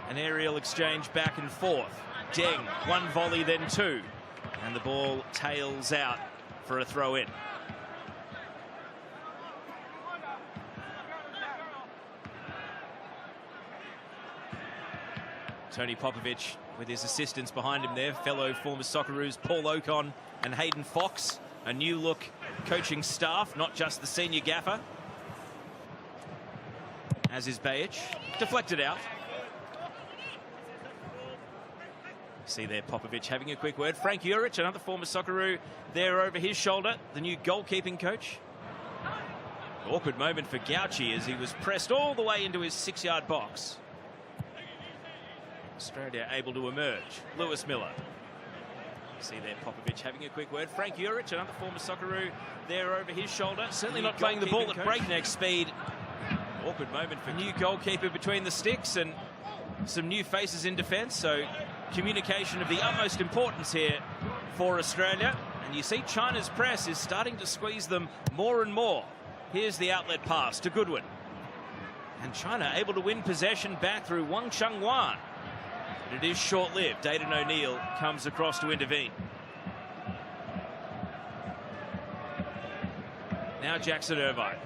An aerial exchange back and forth. Deng, one volley, then two. And the ball tails out for a throw in. Tony Popovic with his assistants behind him there, fellow former Socceroos Paul Ocon and Hayden Fox. A new look coaching staff, not just the senior gaffer. As is Bajic, deflected out. See there Popovic having a quick word. Frank Juric, another former Socceroo, there over his shoulder, the new goalkeeping coach. Awkward moment for Gauci as he was pressed all the way into his 6-yard box. Australia able to emerge. Lewis Miller. See there Popovic having a quick word. Frank Juric, another former Socceroo, there over his shoulder. Certainly not playing the ball at breakneck speed. Awkward moment for new goalkeeper between the sticks and some new faces in defence. So communication of the utmost importance here for Australia. And you see China's press is starting to squeeze them more and more. Here's the outlet pass to Goodwin. And China able to win possession back through Wang Chengwan. But it is short-lived. Aidan O'Neill comes across to intervene. Now Jackson Irvine.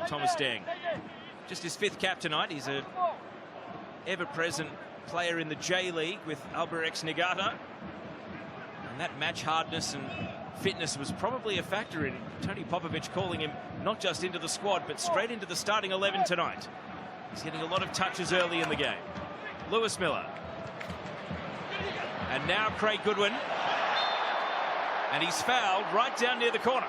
Thomas Deng. Just his 5th cap tonight. He's a ever-present player in the J-League with Albirex Niigata. And that match hardness and fitness was probably a factor in Tony Popovic calling him not just into the squad, but straight into the starting 11 tonight. He's getting a lot of touches early in the game. Lewis Miller. And now Craig Goodwin. And he's fouled right down near the corner.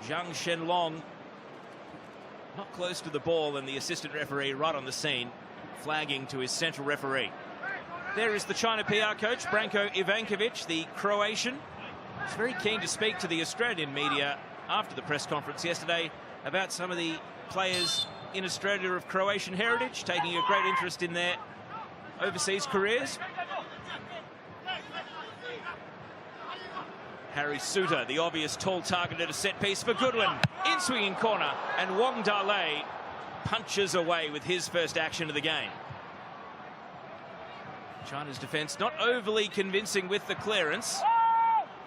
Zhang Shenlong not close to the ball, and the assistant referee right on the scene, flagging to his central referee. There is the China PR coach, Branko Ivankovic, the Croatian. He's very keen to speak to the Australian media after the press conference yesterday about some of the players in Australia of Croatian heritage, taking a great interest in their overseas careers. Harry Suter, the obvious tall target at a set piece for Goodwin. In swinging corner, and Wang Dalei punches away with his first action of the game. China's defence not overly convincing with the clearance.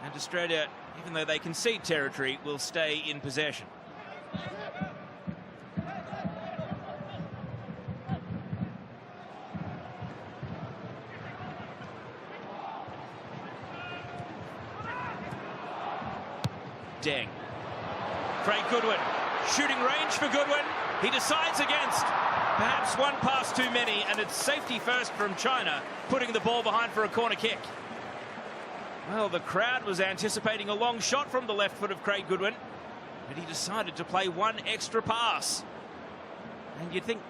And Australia, even though they concede territory, will stay in possession. Deng. Craig Goodwin. Shooting range for Goodwin. He decides against perhaps one pass too many, and it's safety first from China, putting the ball behind for a corner kick. Well, the crowd was anticipating a long shot from the left foot of Craig Goodwin, but he decided to play one extra pass. And you'd think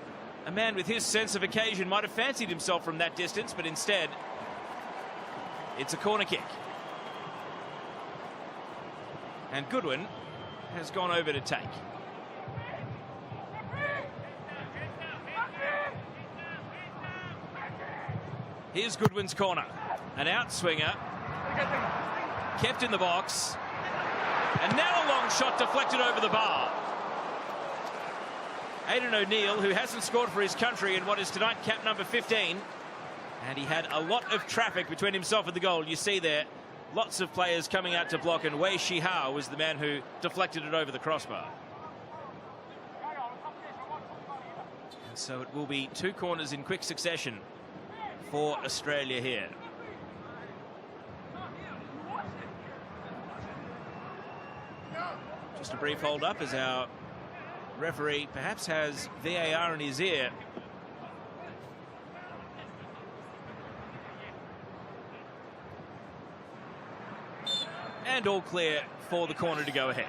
a man with his sense of occasion might have fancied himself from that distance, but instead, it's a corner kick. And Goodwin has gone over to take. Here's Goodwin's corner. An outswinger. Kept in the box. And now a long shot deflected over the bar. Aidan O'Neill, who hasn't scored for his country in what is tonight cap number 15. And he had a lot of traffic between himself and the goal. You see there, lots of players coming out to block, and Wei Shihao was the man who deflected it over the crossbar. And so it will be 2 corners in quick succession for Australia here. Just a brief hold up as our referee perhaps has VAR in his ear. And all clear for the corner to go ahead.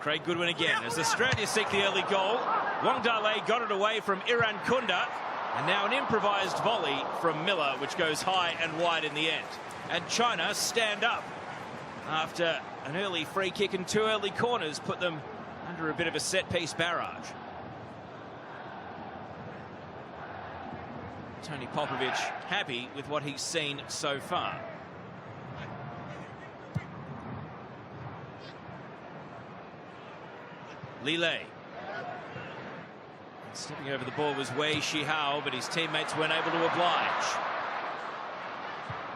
Craig Goodwin again as Australia seek the early goal. Wang Dalei got it away from Iran Kunda. And now an improvised volley from Miller, which goes high and wide in the end. And China stand up after an early free kick and 2 early corners put them under a bit of a set-piece barrage. Tony Popovic happy with what he's seen so far. Lille. Stepping over the ball was Wei Shihao, but his teammates weren't able to oblige.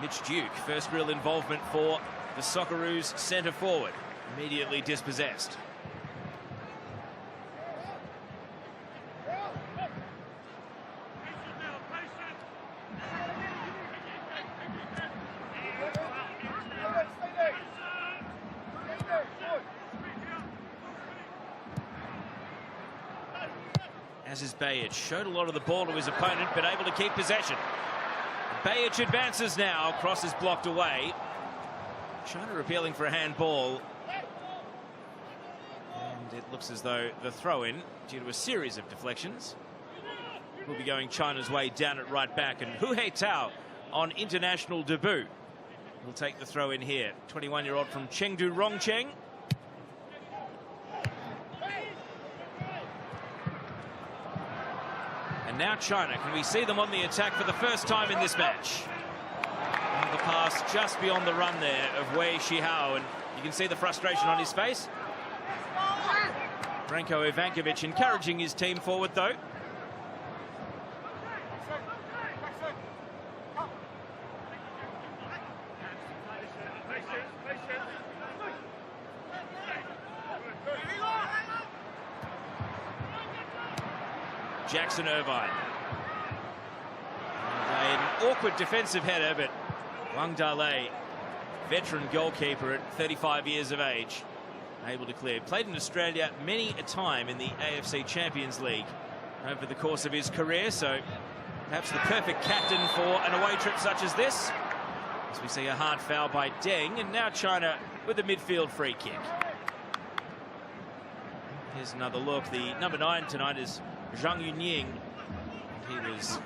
Mitch Duke, first real involvement for the Socceroos centre forward, immediately dispossessed. As is Bajic, showed a lot of the ball to his opponent, but able to keep possession. Bajic advances now, cross is blocked away. China appealing for a handball. And it looks as though the throw-in, due to a series of deflections, will be going China's way down at right back. And Hu He-tao on international debut will take the throw-in here. 21-year-old from Chengdu Rongcheng. And now China, can we see them on the attack for the first time in this match? And the pass just beyond the run there of Wei Shihao, and you can see the frustration on his face. Branko Ivankovic encouraging his team forward though. Jackson Irvine. An awkward defensive header, but Wang Dalei, veteran goalkeeper at 35 years of age, able to clear. Played in Australia many a time in the AFC Champions League over the course of his career, so perhaps the perfect captain for an away trip such as this. As we see a hard foul by Deng, and now China with a midfield free kick. Here's another look. The number 9 tonight is Zhang Yunying. He was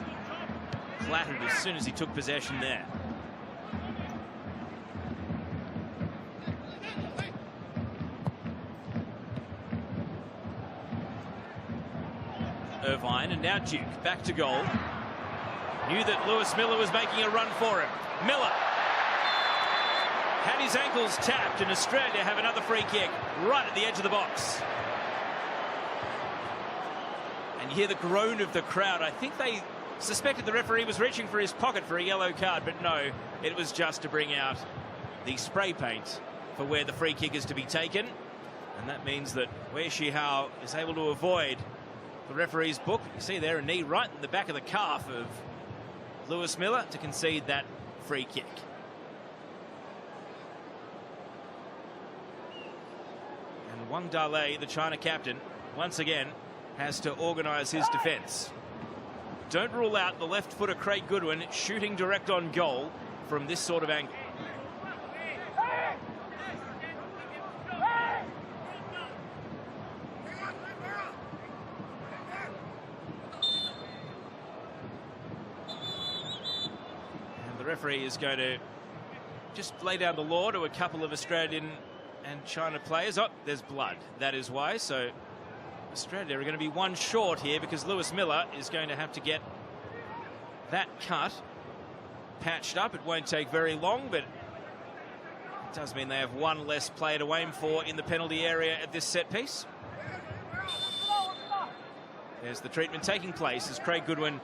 flattered as soon as he took possession there. Irvine, and now Duke back to goal. Knew that Lewis Miller was making a run for him. Miller had his ankles tapped, and Australia have another free kick right at the edge of the box. And you hear the groan of the crowd. I think they suspected the referee was reaching for his pocket for a yellow card, but no, it was just to bring out the spray paint for where the free kick is to be taken. And that means that Wei Shihao is able to avoid the referee's book. You see there a knee right in the back of the calf of Lewis Miller to concede that free kick. And Wang Dalei, the China captain, once again has to organise his defence. Don't rule out the left footer Craig Goodwin shooting direct on goal from this sort of angle. And the referee is going to just lay down the law to a couple of Australian and China players. Oh, there's blood. That is why. So Australia are going to be one short here because Lewis Miller is going to have to get that cut patched up. It won't take very long, but it does mean they have one less player to aim for in the penalty area at this set piece. There's the treatment taking place as Craig Goodwin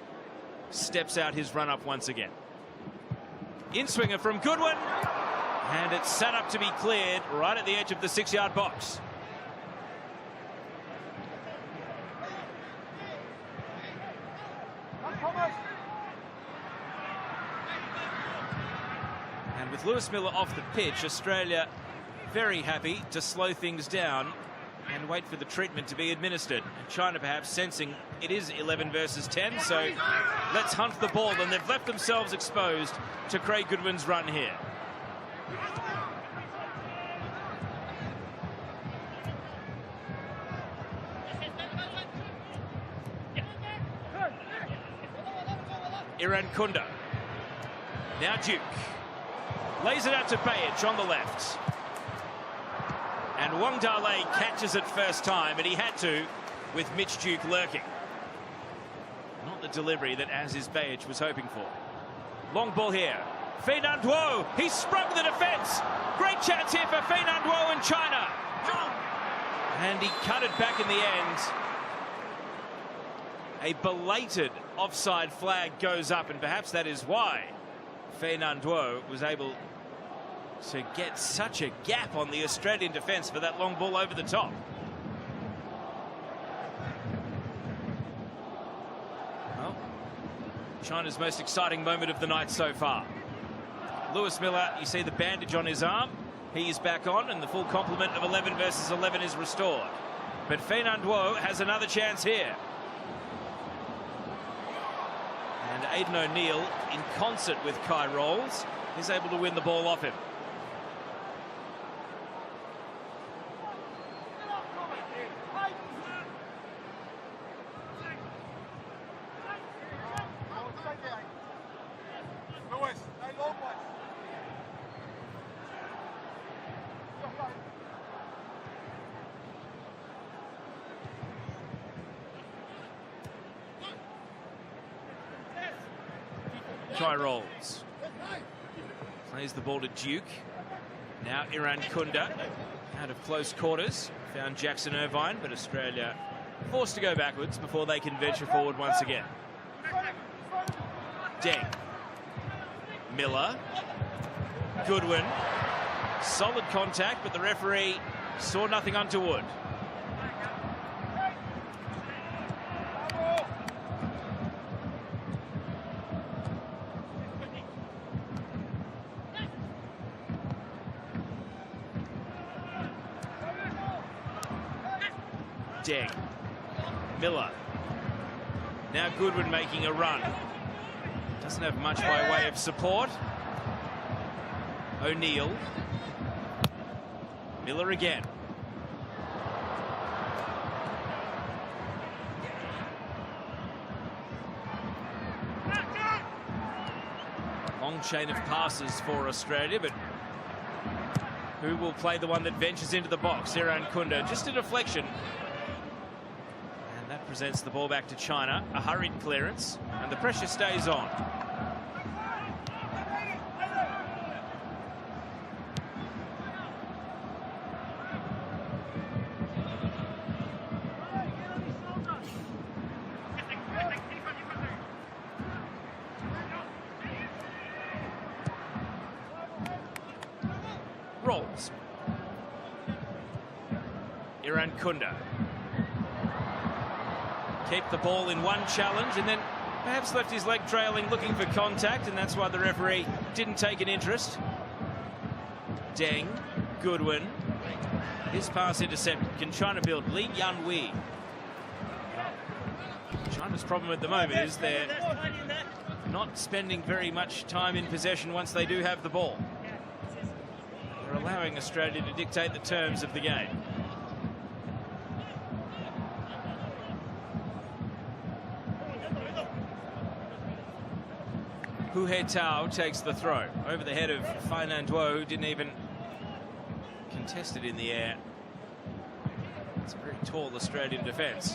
steps out his run-up once again. In-swinger from Goodwin, and it's set up to be cleared right at the edge of the 6-yard box. And with Lewis Miller off the pitch, Australia very happy to slow things down and wait for the treatment to be administered. And China perhaps sensing it is 11 versus 10, so let's hunt the ball, and they've left themselves exposed to Craig Goodwin's run here. Iran Kunda. Now Duke. Lays it out to Bajic on the left. And Wang Dalei catches it first time, and he had to with Mitch Duke lurking. Not the delivery that Aziz Behich was hoping for. Long ball here. Feinand Duo, he sprung the defence. Great chance here for Feinand Duo in China. And he cut it back in the end. A belated offside flag goes up, and perhaps that is why Feinand Duo was able to get such a gap on the Australian defence for that long ball over the top. Well, China's most exciting moment of the night so far. Lewis Miller, you see the bandage on his arm. He is back on, and the full complement of 11 versus 11 is restored. But Feinand Duo has another chance here. And Aidan O'Neill, in concert with Kai Rolls, is able to win the ball off him. Kai Rolls plays the ball to Duke. Now Iran Kunda out of close quarters. Found Jackson Irvine, but Australia forced to go backwards before they can venture forward once again. Deng. Miller. Goodwin. Solid contact, but the referee saw nothing untoward. Deng. Miller. Now Goodwin making a run. Doesn't have much by way of support. O'Neill. Miller again. Long chain of passes for Australia, but who will play the one that ventures into the box? Iran Kunda, just a deflection. And that presents the ball back to China. A hurried clearance, and the pressure stays on. Rolls. Iran Kunda. Kept the ball in one challenge and then perhaps left his leg trailing looking for contact, and that's why the referee didn't take an interest. Deng. Goodwin. His pass intercepted. Can China build? Li Yanwei. China's problem at the moment is they're not spending very much time in possession once they do have the ball. They're allowing Australia to dictate the terms of the game. Hu He Tao takes the throw over the head of Feinand Duo, who didn't even contest it in the air. It's a very tall Australian defence.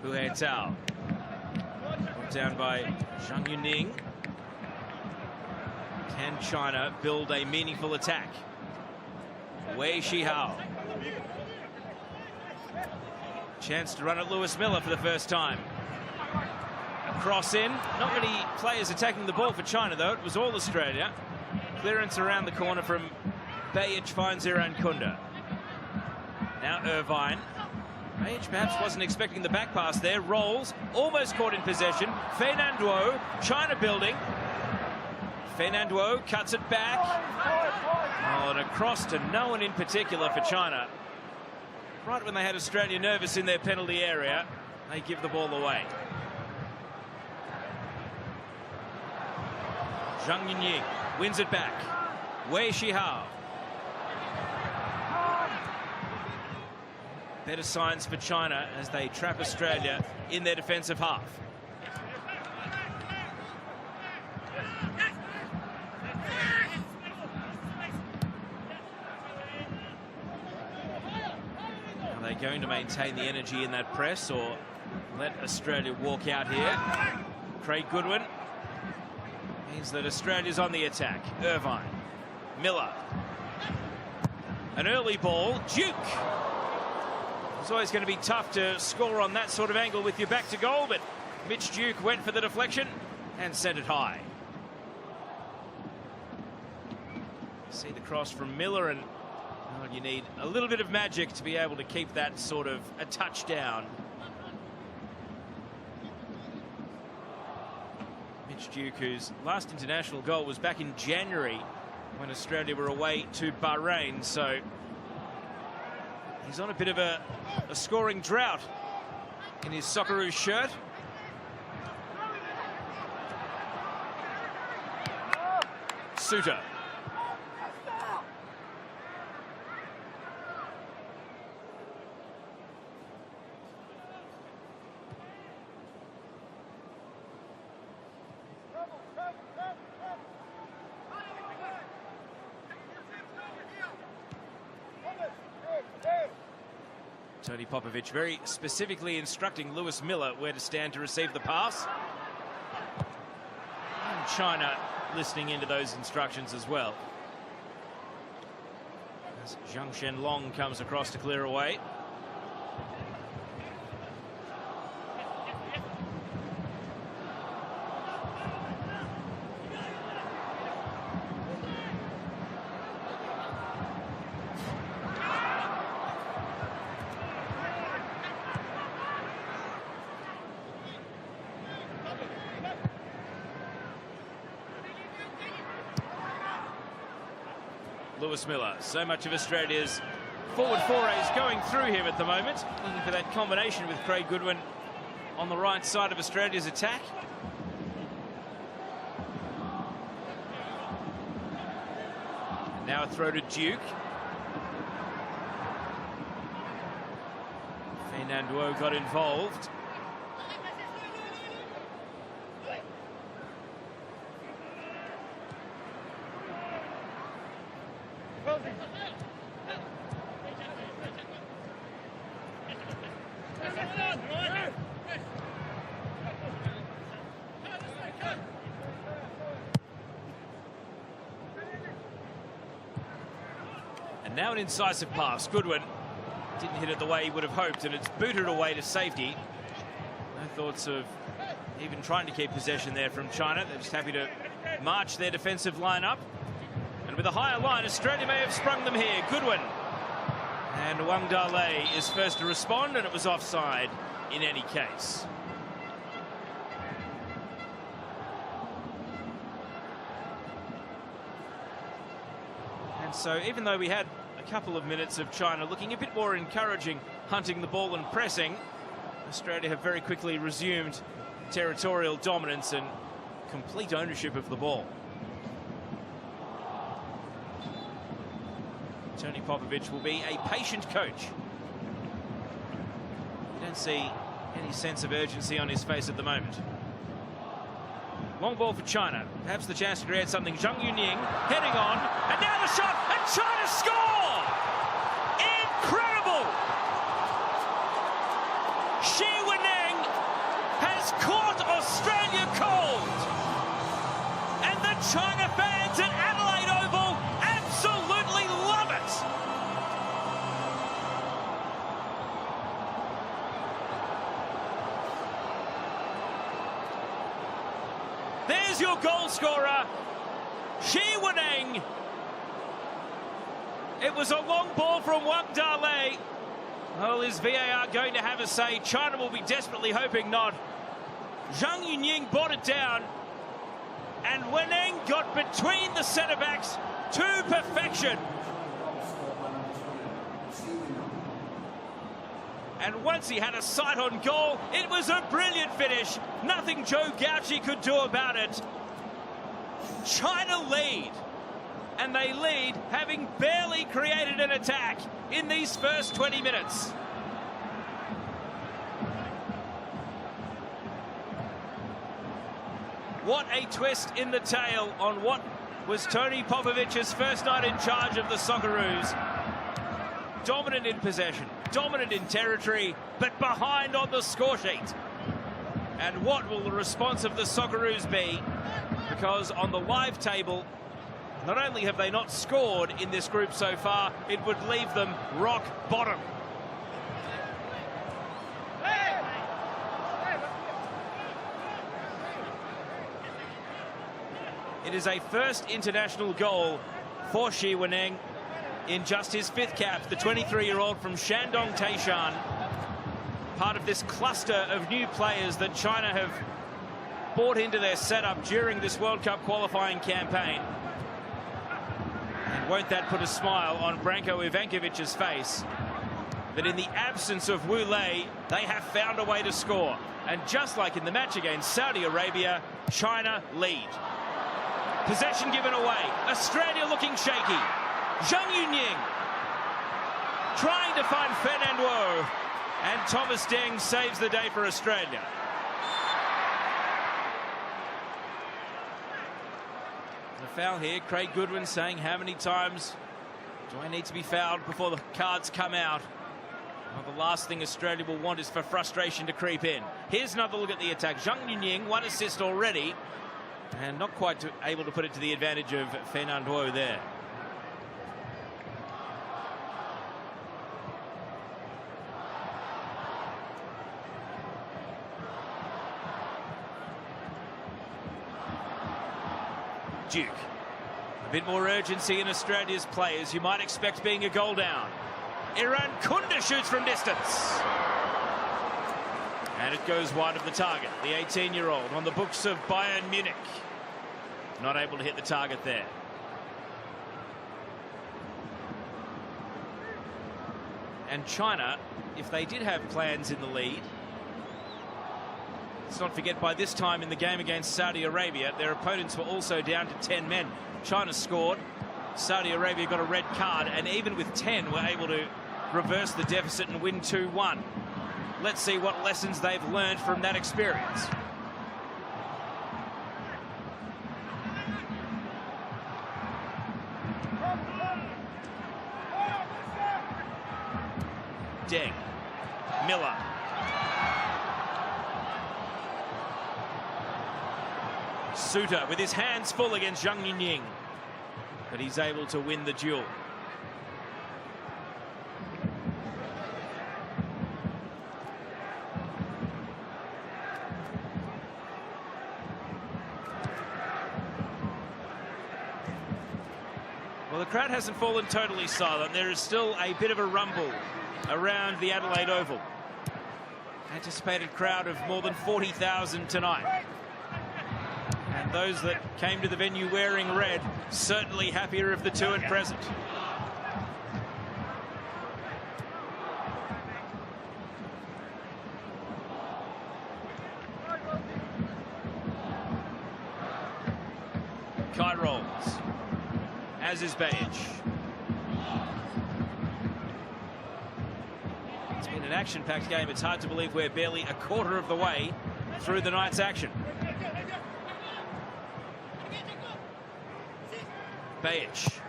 Hu He Tao. Brought down by Zhang Yuning. Can China build a meaningful attack? Wei Shihao. Chance to run at Lewis Miller for the first time. A cross in. Not many players attacking the ball for China, though. It was all Australia. Clearance around the corner from Behich finds Iran Kunda. Now Irvine. Behich perhaps wasn't expecting the back pass there. Rolls. Almost caught in possession. Feinand Duo. China building. Feinand Duo cuts it back. Oh, and across to no one in particular for China. Right when they had Australia nervous in their penalty area, they give the ball away. Zhang Yuning wins it back. Wei Shihao. Better signs for China as they trap Australia in their defensive half. Are they going to maintain the energy in that press or let Australia walk out here? Craig Goodwin means that Australia's on the attack. Irvine, Miller. An early ball, Duke. It's always going to be tough to score on that sort of angle with your back to goal, but Mitch Duke went for the deflection and sent it high. See the cross from Miller, and you need a little bit of magic to be able to keep that sort of a touchdown. Mitch Duke, whose last international goal was back in January when Australia were away to Bahrain, so he's on a bit of a scoring drought in his Socceroos shirt. Suter. Tony Popovic very specifically instructing Lewis Miller where to stand to receive the pass. And China listening into those instructions as well. As Zhang Shenlong comes across to clear away. Lewis Miller, so much of Australia's forward forays going through him at the moment, looking for that combination with Craig Goodwin on the right side of Australia's attack. And now a throw to Duke. Fernando got involved. And now an incisive pass. Goodwin didn't hit it the way he would have hoped, and it's booted away to safety. No thoughts of even trying to keep possession there from China. They're just happy to march their defensive line up. And with a higher line, Australia may have sprung them here. Goodwin. And Wang Dale is first to respond, and it was offside in any case. And so even though we had a couple of minutes of China looking a bit more encouraging, hunting the ball and pressing, Australia have very quickly resumed territorial dominance and complete ownership of the ball. Tony Popovic will be a patient coach. You don't see any sense of urgency on his face at the moment. Long ball for China. Perhaps the chance to create something. Zhang Yunying heading on, and now the shot, and China score! Incredible! Shi Weneng has caught Australia cold, and the China fans at Adelaide Oval absolutely love it. There's your goal scorer, Shi Weneng. It was a long ball from Wang Dale. Well, is VAR going to have a say? China will be desperately hoping not. Zhang Yunying brought it down, and Weneng got between the centre-backs to perfection. And once he had a sight on goal, it was a brilliant finish. Nothing Joe Gauci could do about it. China lead. And they lead having barely created an attack in these first 20 minutes. What a twist in the tail on what was Tony Popovic's first night in charge of the Socceroos. Dominant in possession, dominant in territory, but behind on the score sheet. And what will the response of the Socceroos be? Because on the live table, not only have they not scored in this group so far, it would leave them rock bottom. It is a first international goal for Shi Weneng in just his 5th cap, the 23-year-old from Shandong Taishan. Part of this cluster of new players that China have brought into their setup during this World Cup qualifying campaign. And won't that put a smile on Branko Ivankovic's face? That in the absence of Wu Lei, they have found a way to score. And just like in the match against Saudi Arabia, China lead. Possession given away. Australia looking shaky. Zhang Yunying trying to find Fernando. And Thomas Deng saves the day for Australia. The foul here. Craig Goodwin saying, how many times do I need to be fouled before the cards come out? Well, the last thing Australia will want is for frustration to creep in. Here's another look at the attack. Zhang Yunying, 1 assist already. And not quite able to put it to the advantage of Fernando there. Duke. A bit more urgency in Australia's players. You might expect being a goal down. Iran Kunda shoots from distance. And it goes wide of the target. The 18-year-old on the books of Bayern Munich. Not able to hit the target there. And China, if they did have plans in the lead, let's not forget by this time in the game against Saudi Arabia, their opponents were also down to 10 men. China scored. Saudi Arabia got a red card, and even with 10 were able to reverse the deficit and win 2-1. Let's see what lessons they've learned from that experience. Deng. Miller. Suter with his hands full against Zhang Yunying. But he's able to win the duel. Well, the crowd hasn't fallen totally silent. There is still a bit of a rumble around the Adelaide Oval. Anticipated crowd of more than 40,000 tonight. And those that came to the venue wearing red, certainly happier of the two at present. Kai rolls, as is Bajic. It's been an action-packed game. It's hard to believe we're barely a quarter of the way through the night's action. Bajic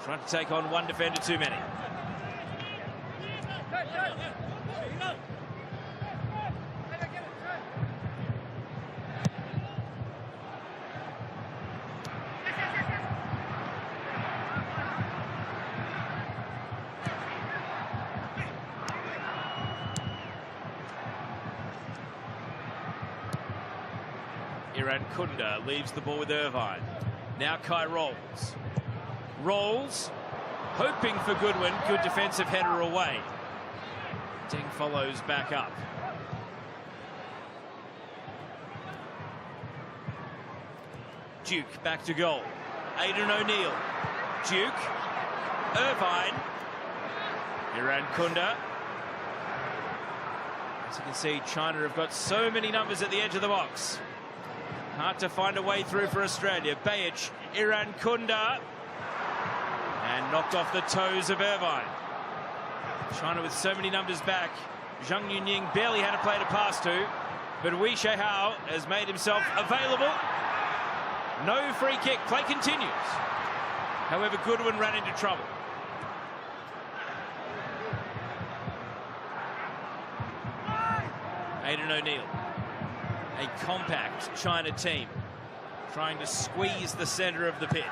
trying to take on one defender too many. Iran Kunda leaves the ball with Irvine. Now Kai rolls. Rolls, hoping for Goodwin. Good defensive header away. Deng follows back up. Duke back to goal. Aidan O'Neill. Duke. Irvine. Iran Kunda. As you can see, China have got so many numbers at the edge of the box. Hard to find a way through for Australia. Bajic, Iran Kunda. And knocked off the toes of Irvine. China with so many numbers back. Zhang Yunying barely had a player to pass to. But Wei Shihao has made himself available. No free kick. Play continues. However, Goodwin ran into trouble. Aidan O'Neill. A compact China team trying to squeeze the centre of the pitch.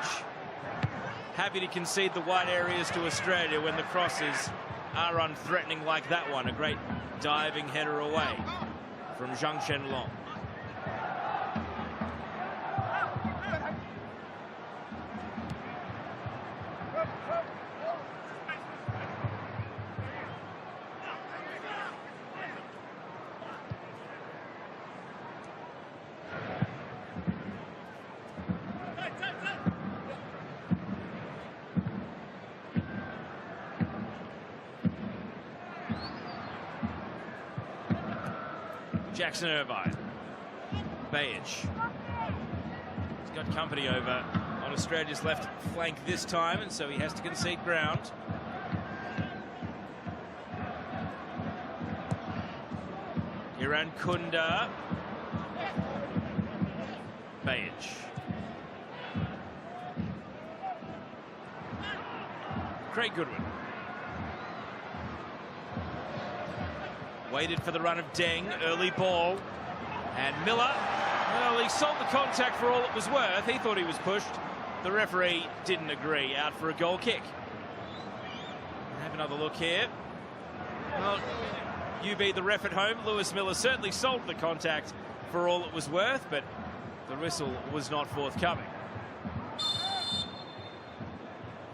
Happy to concede the wide areas to Australia when the crosses are unthreatening like that one. A great diving header away from Zhang Shenlong. Jackson Irvine. Bayage. He's got company over on Australia's left flank this time, and so he has to concede ground. Iran Kunda. Bayage. Craig Goodwin. Waited for the run of Deng, early ball, and Miller, well, he sold the contact for all it was worth. He thought he was pushed. The referee didn't agree, out for a goal kick. Have another look here. Well, you be the ref at home. Lewis Miller certainly sold the contact for all it was worth, but the whistle was not forthcoming.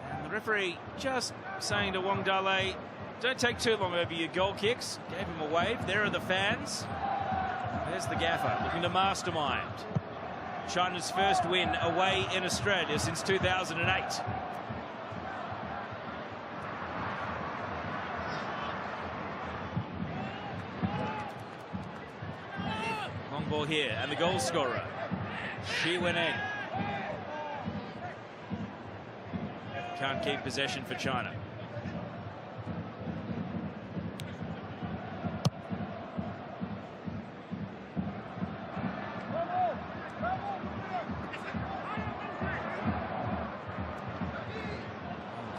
And the referee just saying to Wang Dalei, don't take too long over your goal kicks. Gave him a wave. There are the fans. There's the gaffer looking to mastermind China's first win away in Australia since 2008. Long ball here, and the goal scorer, Shi Weneng. Can't keep possession for China.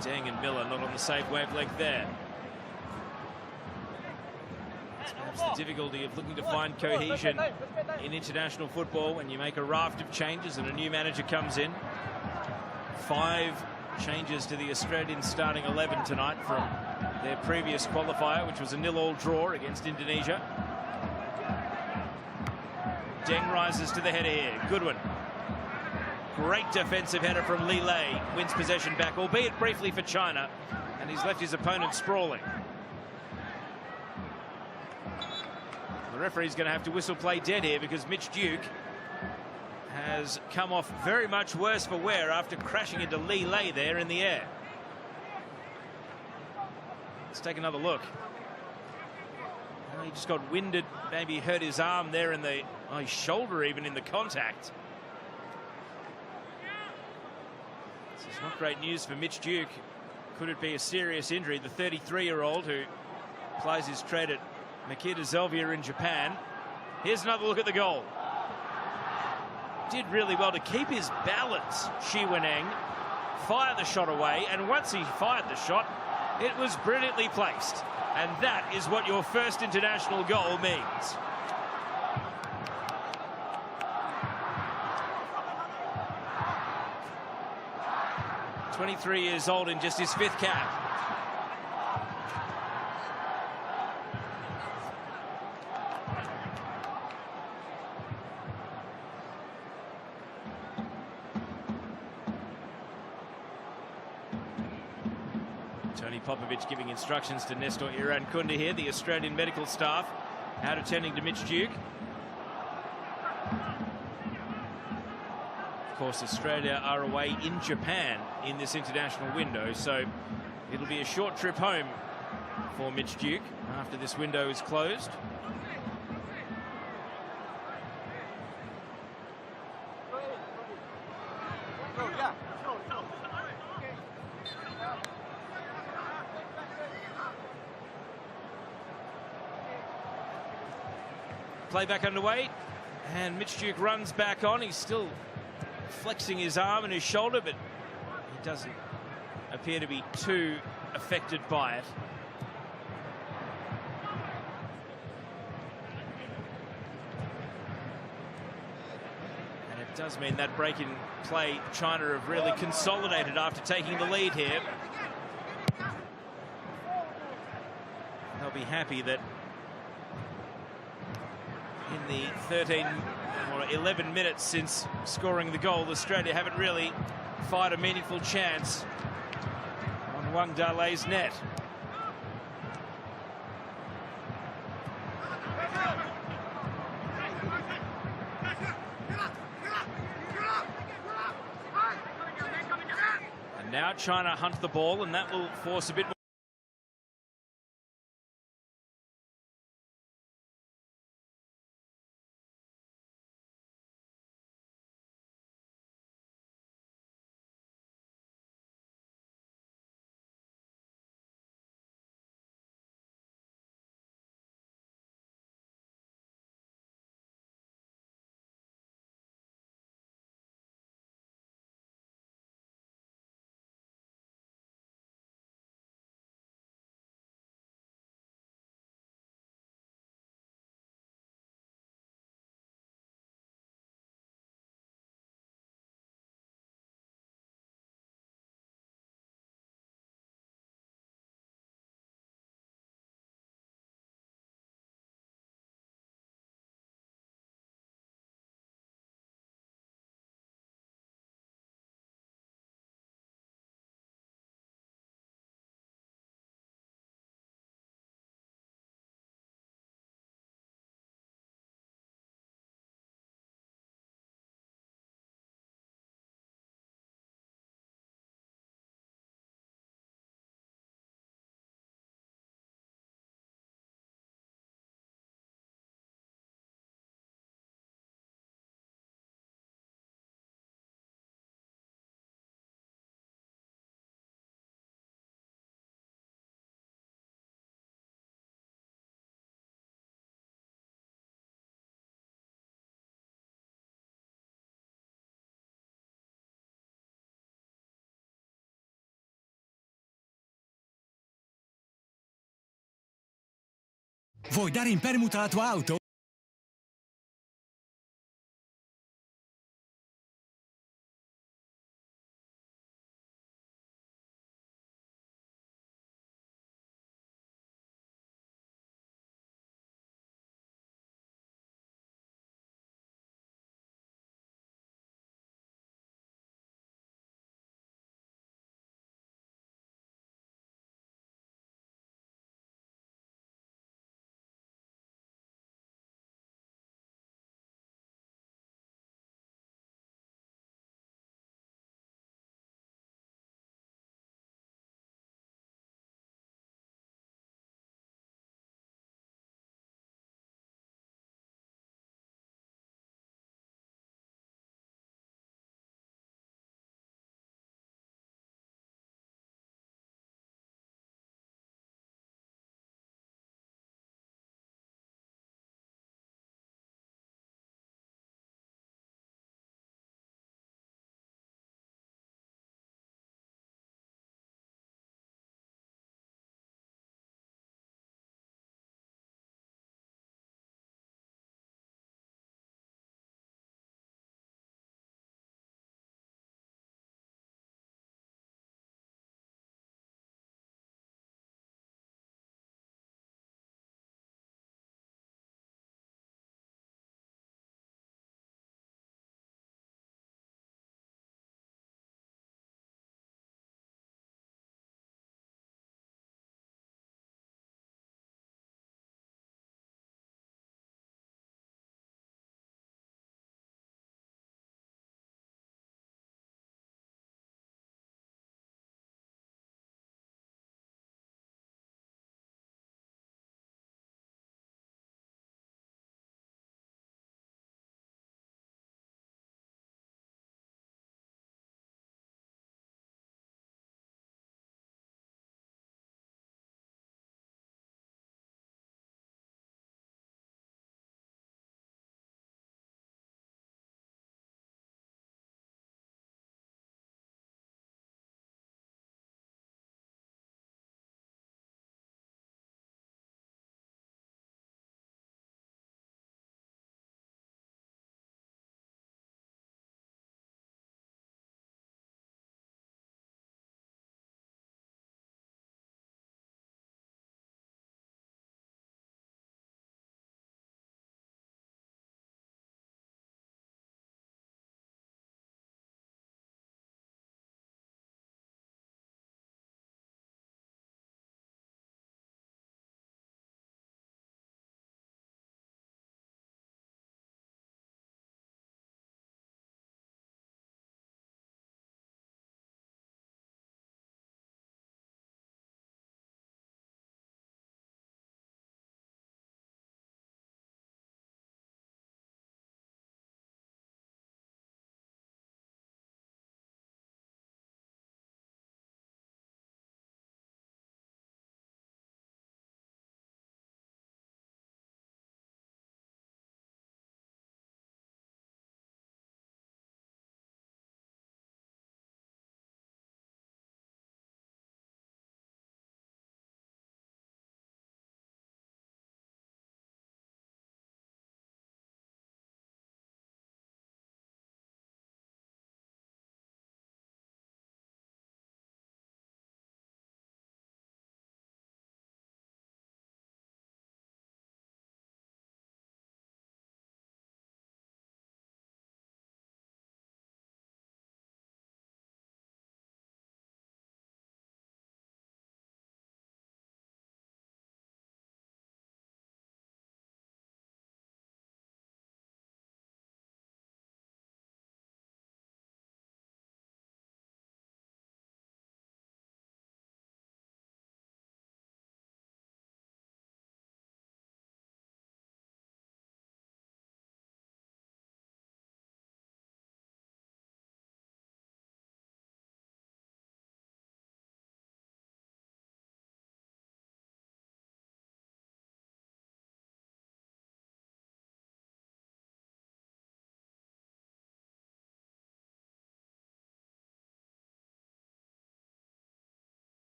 Deng and Miller not on the same wavelength there. It's perhaps the difficulty of looking to find cohesion in international football when you make a raft of changes and a new manager comes in. 5 changes to the Australian starting 11 tonight from their previous qualifier, which was a 0-0 draw against Indonesia. Deng rises to the header here. Goodwin. Great defensive header from Li Lei. Wins possession back, albeit briefly for China, and he's left his opponent sprawling. The referee's going to have to whistle play dead here because Mitch Duke has come off very much worse for wear after crashing into Li Lei there in the air. Let's take another look. Oh, he just got winded, maybe hurt his arm there in the, his shoulder even in the contact. This is not great news for Mitch Duke. Could it be a serious injury? The 33-year-old who plays his trade at Makita Zelvia in Japan. Here's another look at the goal. Did really well to keep his balance, Shi Weneng. Fire the shot away, and once he fired the shot, it was brilliantly placed. And that is what your first international goal means. "23 years old in just his 5th cap. Tony Popovich giving instructions to Nestor Iran Kunda here, the Australian medical staff, out attending to Mitch Duke. Of course, Australia are away in Japan in this international window, so it'll be a short trip home for Mitch Duke after this window is closed. Play back underway, and Mitch Duke runs back on. He's still flexing his arm and his shoulder, but he doesn't appear to be too affected by it. does mean that break in play, China have really consolidated after taking the lead here. They'll be happy that in the 13 or 11 minutes since scoring the goal, Australia haven't really fired a meaningful chance on Wang Dalei's net. And now China hunt the ball, and that will force a bit more. Vuoi dare in permuta la tua auto?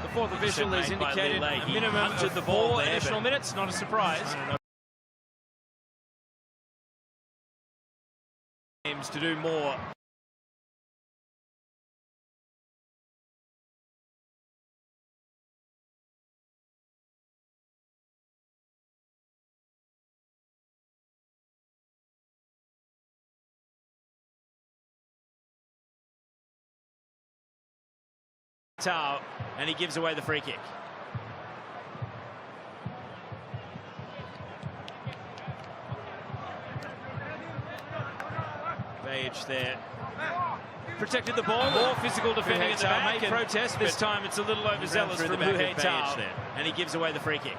The fourth official has indicated a minimum of the ball 4 additional minutes, not a surprise. Aims to do more. And he gives away the free kick. Vage there. Protected the ball. More physical defending at the back. Protest. This time it's a little overzealous from Vage, and he gives away the free kick.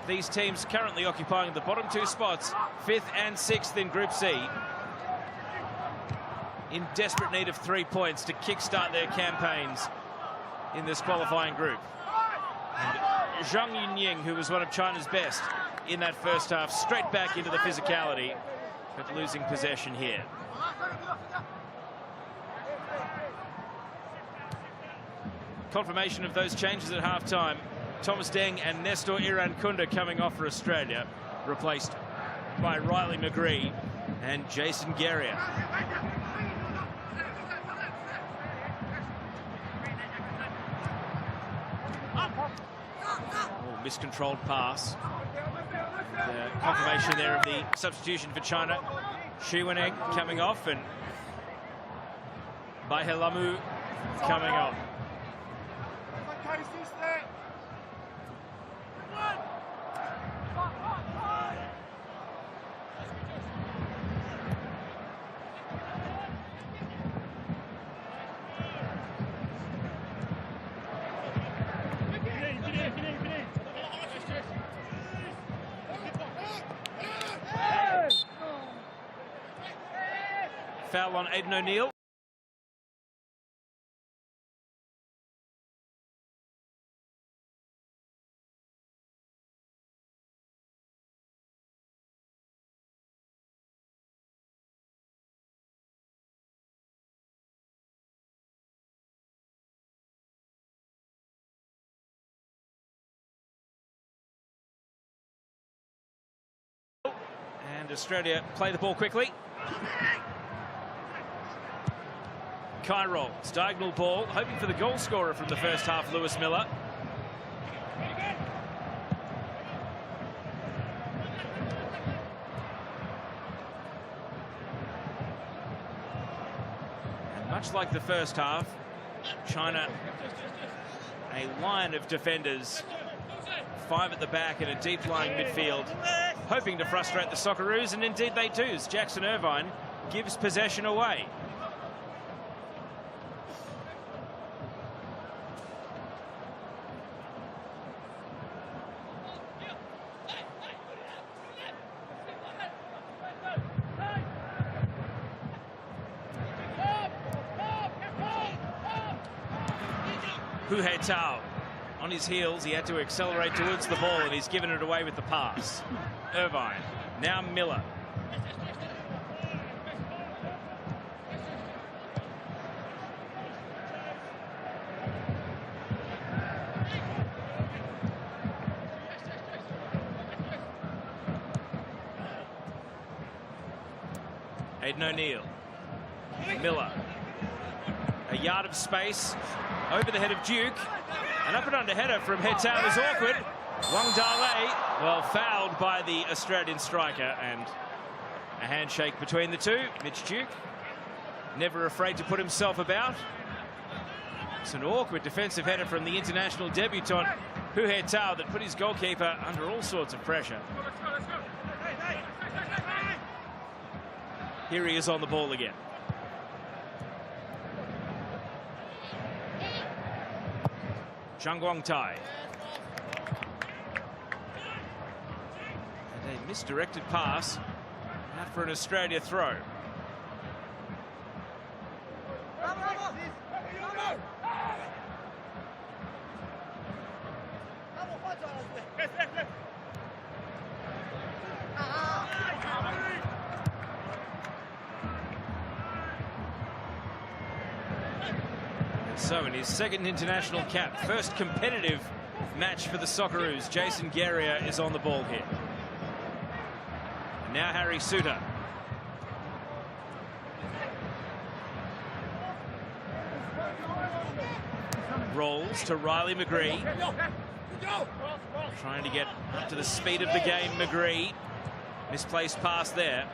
these teams currently occupying the bottom two spots, 5th and 6th in Group C, in desperate need of 3 points to kickstart their campaigns in this qualifying group. And Zhang Yunying, who was one of China's best in that first half, straight back into the physicality, but losing possession here. Confirmation of those changes at half-time. Thomas Deng and Nestor Irankunda coming off for Australia, replaced by Riley McGree and Jason Guerrier. Oh, miscontrolled pass. The confirmation there of the substitution for China. Shi Weneng coming off and Baihelamu coming on. Foul on Aidan O'Neill. And Australia play the ball quickly. Kai rolls, diagonal ball, hoping for the goal scorer from the first half, Lewis Miller. And much like the first half, China, a line of defenders, 5 at the back in a deep-lying midfield, hoping to frustrate the Socceroos, and indeed they do, as Jackson Irvine gives possession away. Hu He-Tao on his heels, he had to accelerate towards the ball and he's given it away with the pass. Irvine, now Miller. Aidan O'Neill, Miller, a yard of space, over the head of Duke, an up and under header from He-Tao is awkward. Wang Dalei, well, fouled by the Australian striker, and a handshake between the two. Mitch Duke, never afraid to put himself about. It's an awkward defensive header from the international debutant, Hu He-Tao, that put his goalkeeper under all sorts of pressure. Here he is on the ball again. Zhang Guangtai. And a misdirected pass out for an Australia throw. So in his second international cap, first competitive match for the Socceroos, Jason Guerrier is on the ball here. And now Harry Suter. Rolls to Riley McGree. Trying to get up to the speed of the game, McGree. Misplaced pass there.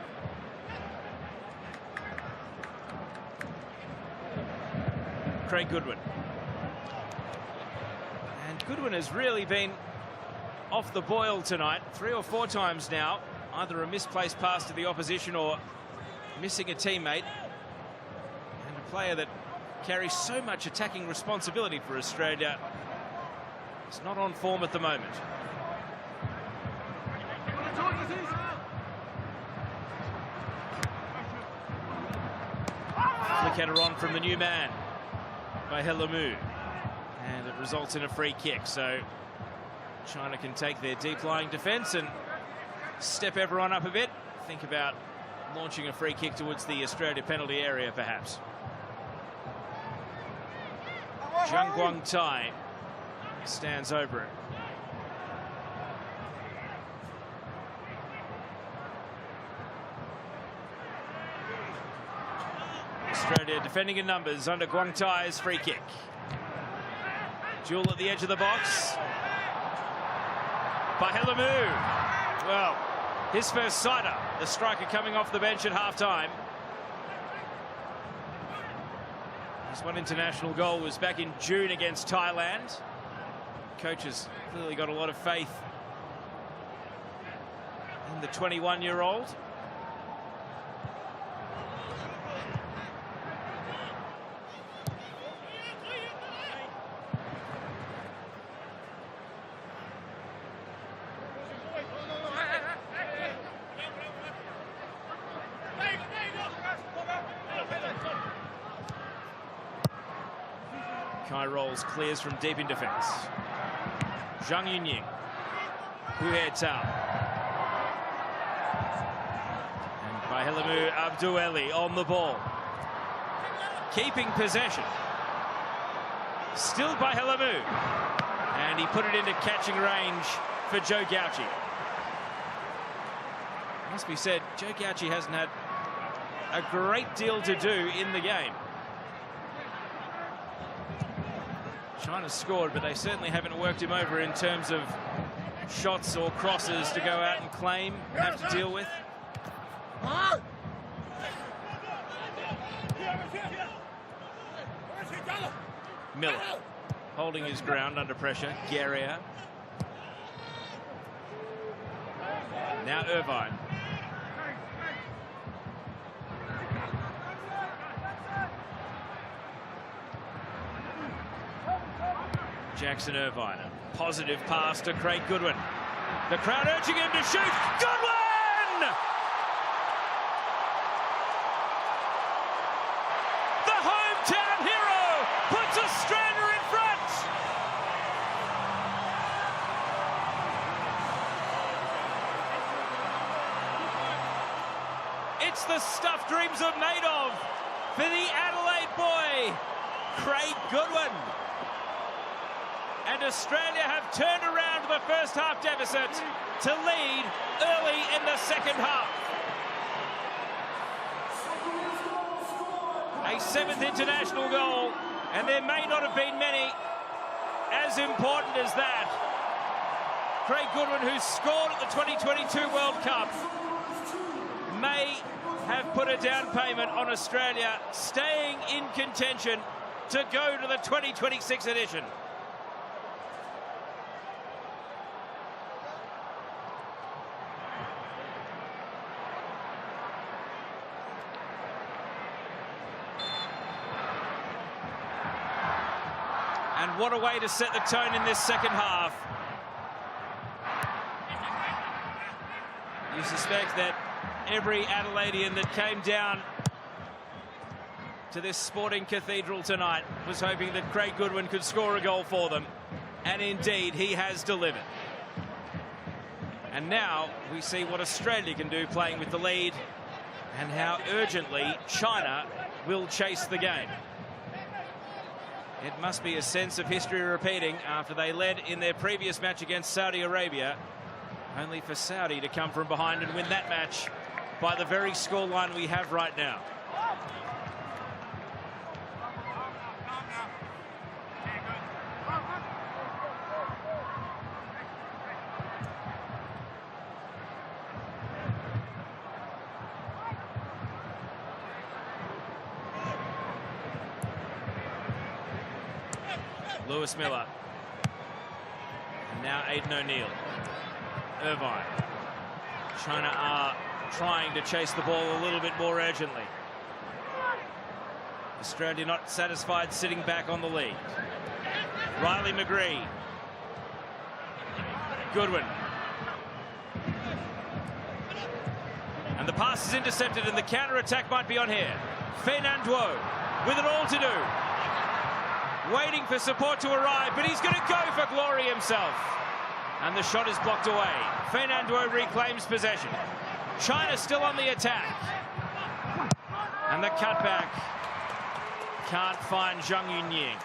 Craig Goodwin. And Goodwin has really been off the boil tonight 3 or 4 times now. Either a misplaced pass to the opposition or missing a teammate. And a player that carries so much attacking responsibility for Australia is not on form at the moment. Flick header on from the new man by Helamu. And it results in a free kick. So China can take their deep-lying defence and step everyone up a bit. Think about launching a free kick towards the Australia penalty area, perhaps. Zhang Guangtai stands over it. Australia defending in numbers under Guangtai's free kick. Duel at the edge of the box by Helamu. Well, his first sighter, the striker coming off the bench at half-time. His one international goal was back in June against Thailand. Coach has clearly got a lot of faith in the 21-year-old. Kai rolls, clears from deep in defence. Zhang Yunying. Hu He Tao. And by Helamu Abdueli on the ball. Keeping possession. Still by Helamu. And he put it into catching range for Zhou Gaoqi. Must be said, Zhou Gaoqi hasn't had a great deal to do in the game. China's scored, but they certainly haven't worked him over in terms of shots or crosses to go out and claim, have to deal with. Miller holding his ground under pressure. Guerrier. Now Irvine. Jackson Irvine, a positive pass to Craig Goodwin. The crowd urging him to shoot. Goodwin! The hometown hero puts Australia in front. It's the stuff dreams are made of for the Adelaide boy, Craig Goodwin. And Australia have turned around the first half deficit to lead early in the second half. A 7th international goal, and there may not have been many as important as that. Craig Goodwin, who scored at the 2022 World Cup, may have put a down payment on Australia staying in contention to go to the 2026 edition. And what a way to set the tone in this second half. You suspect that every Adelaidean that came down to this sporting cathedral tonight was hoping that Craig Goodwin could score a goal for them. And indeed, he has delivered. And now we see what Australia can do playing with the lead and how urgently China will chase the game. It must be a sense of history repeating after they led in their previous match against Saudi Arabia, only for Saudi to come from behind and win that match by the very scoreline we have right now. Lewis Miller. And now Aidan O'Neill. Irvine. China are trying to chase the ball a little bit more urgently. Australia not satisfied sitting back on the lead. Riley McGree. Goodwin. And the pass is intercepted and the counter-attack might be on here. Fernando with it all to do. Waiting for support to arrive, but he's going to go for glory himself. And the shot is blocked away. Fernando reclaims possession. China still on the attack. And the cutback can't find Zhang Yunying.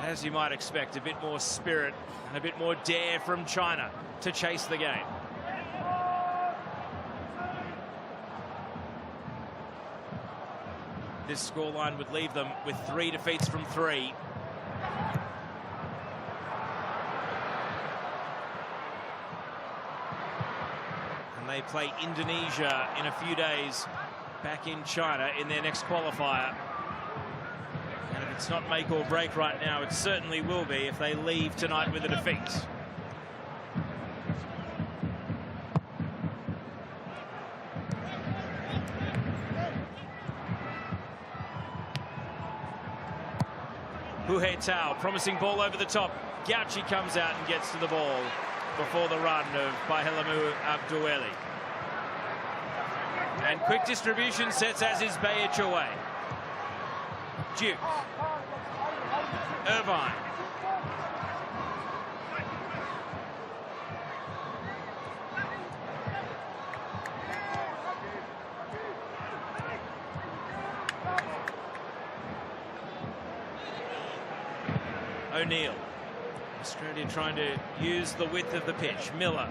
As you might expect, a bit more spirit and a bit more dare from China to chase the game. This scoreline would leave them with 3 defeats from 3. And they play Indonesia in a few days back in China in their next qualifier. And if it's not make or break right now, it certainly will be if they leave tonight with a defeat. Hu Tao, promising ball over the top. Gauchi comes out and gets to the ball before the run of Bahelamu Abdueli. And quick distribution sets as is Bayic away. Duke. Irvine. O'Neill. Australia trying to use the width of the pitch. Miller.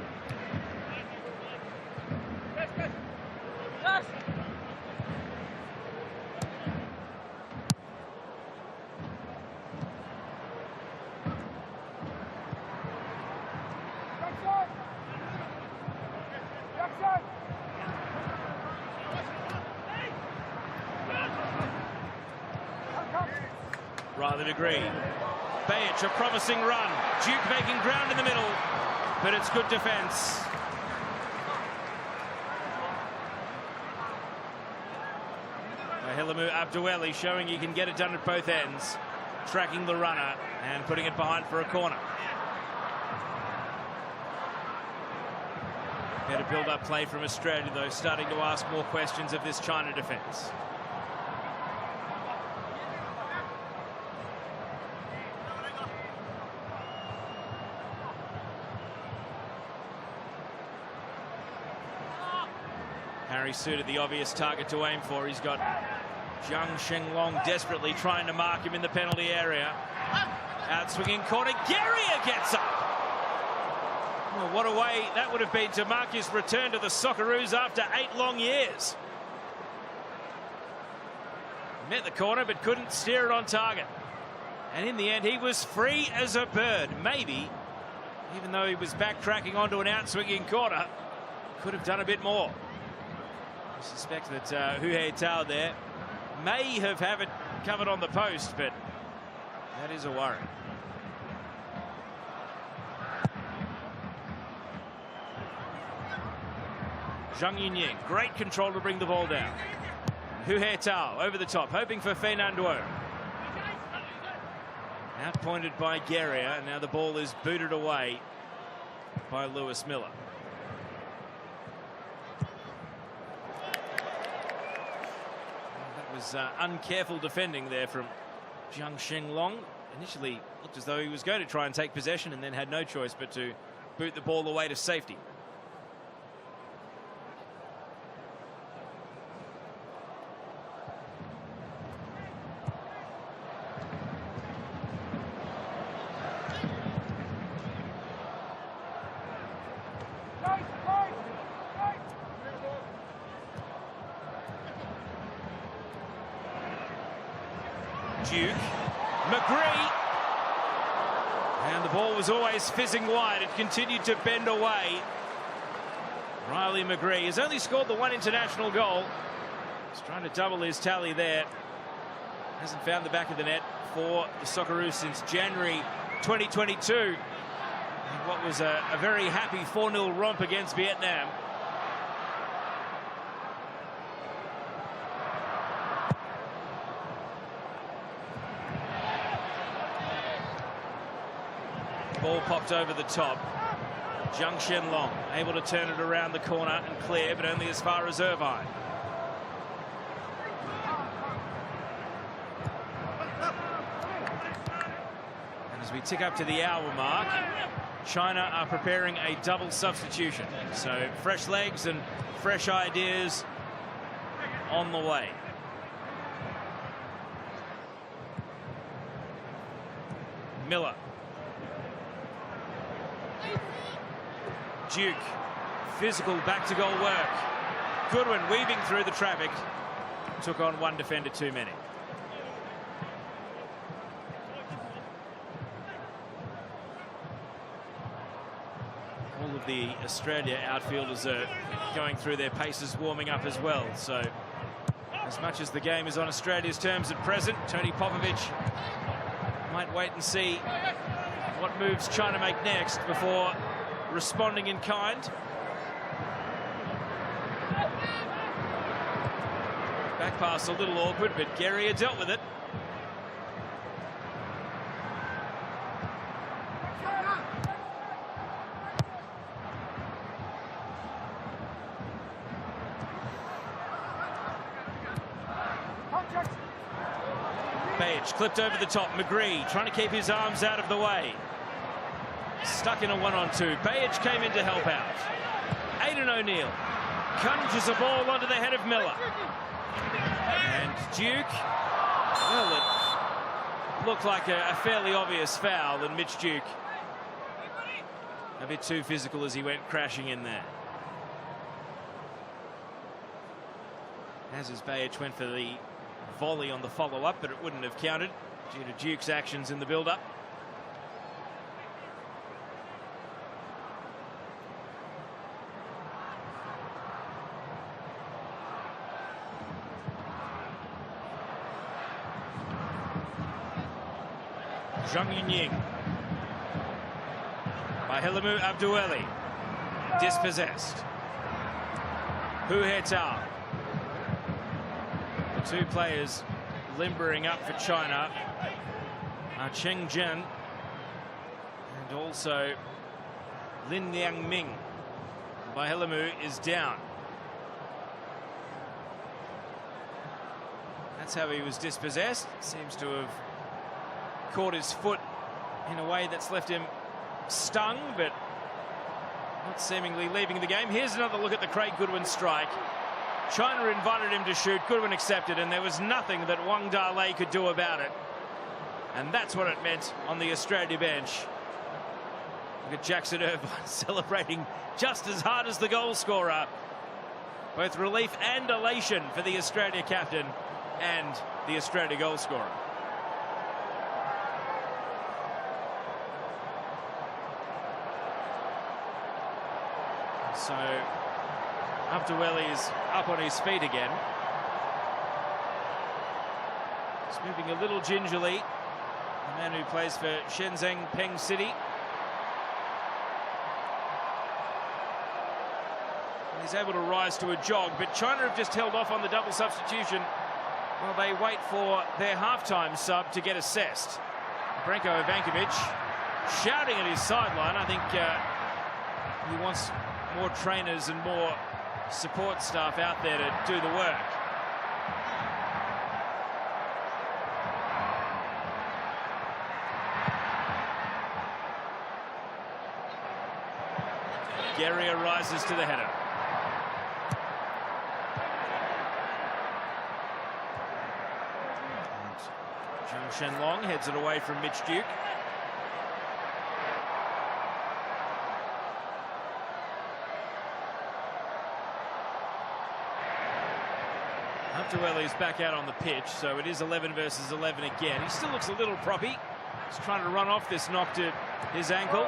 Rather agree. Bayic, a promising run. Duke making ground in the middle, but it's good defence. Bahelamu Abdueli showing he can get it done at both ends, tracking the runner and putting it behind for a corner. Better build-up play from Australia, though, starting to ask more questions of this China defence. Harry suited the obvious target to aim for. He's got Zhang Shenglong desperately trying to mark him in the penalty area. Out swinging corner. Guerrier gets up. Well, what a way that would have been to mark his return to the Socceroos after 8 long years. Met the corner but couldn't steer it on target. And in the end, he was free as a bird. Maybe, even though he was backtracking onto an out-swinging corner, could have done a bit more. I suspect that Hu Tao there may have it covered on the post, but that is a worry. Zhang Yunying, great control to bring the ball down. Hu Tao over the top, hoping for Fernando. Outpointed by Guerrier, and now the ball is booted away by Lewis Miller. Was uncareful defending there from Zhang Shenglong. Initially looked as though he was going to try and take possession and then had no choice but to boot the ball away to safety. Duke, McGree, and the ball was always fizzing wide. It continued to bend away. Riley McGree has only scored the 1 international goal. He's trying to double his tally there. Hasn't found the back of the net for the Socceroos since January 2022. And what was a very happy 4-0 romp against Vietnam. Ball popped over the top. Zhang Shenlong able to turn it around the corner and clear, but only as far as Irvine. And as we tick up to the hour mark, China are preparing a double substitution. So fresh legs and fresh ideas on the way. Miller. Duke. Physical back to goal work. Goodwin weaving through the traffic. Took on one defender too many. All of the Australia outfielders are going through their paces, warming up as well. So as much as the game is on Australia's terms at present, Tony Popovich might wait and see what moves China make next before responding in kind. Back pass a little awkward, but Guerrier dealt with it. Page clipped over the top. McGree trying to keep his arms out of the way. Stuck in a 1-on-2. Page came in to help out. Aidan O'Neill conjures a ball onto the head of Miller. And Duke, well, it looked like a fairly obvious foul, and Mitch Duke a bit too physical as he went crashing in there. As his Bayage went for the volley on the follow-up, but it wouldn't have counted due to Duke's actions in the build-up. Zhang Yunying by Helamu Abdueli, dispossessed. Hu Hetao. The two players limbering up for China are Cheng Jian and also Lin Liang Ming. By Helamu is down. That's how he was dispossessed. Seems to have caught his foot in a way that's left him stung, but not seemingly leaving the game. Here's another look at the Craig Goodwin strike. China invited him to shoot. Goodwin accepted, and there was nothing that Wang Da-Lei could do about it. And that's what it meant on the Australia bench. Look at Jackson Irvine celebrating just as hard as the goal scorer. Both relief and elation for the Australia captain and the Australia goal scorer. So Abdueli is up on his feet again. He's moving a little gingerly. The man who plays for Shenzhen Peng City. And he's able to rise to a jog, but China have just held off on the double substitution while they wait for their halftime sub to get assessed. Branko Ivankovic shouting at his sideline. I think he wants more trainers and more support staff out there to do the work. Guerrier rises to the header. And Zhang Shenlong heads it away from Mitch Duke. Abdueli's back out on the pitch, so it is 11 versus 11 again. He still looks a little proppy. He's trying to run off this knock to his ankle.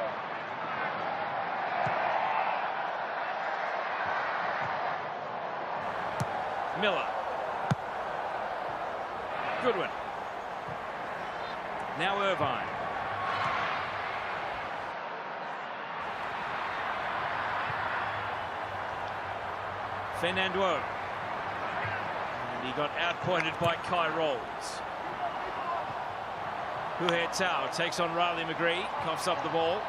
Miller. Goodwin. Now Irvine. Fernando. And he got outpointed by Kai Rolls. Hu Hetao takes on Riley McGree, coughs up the ball.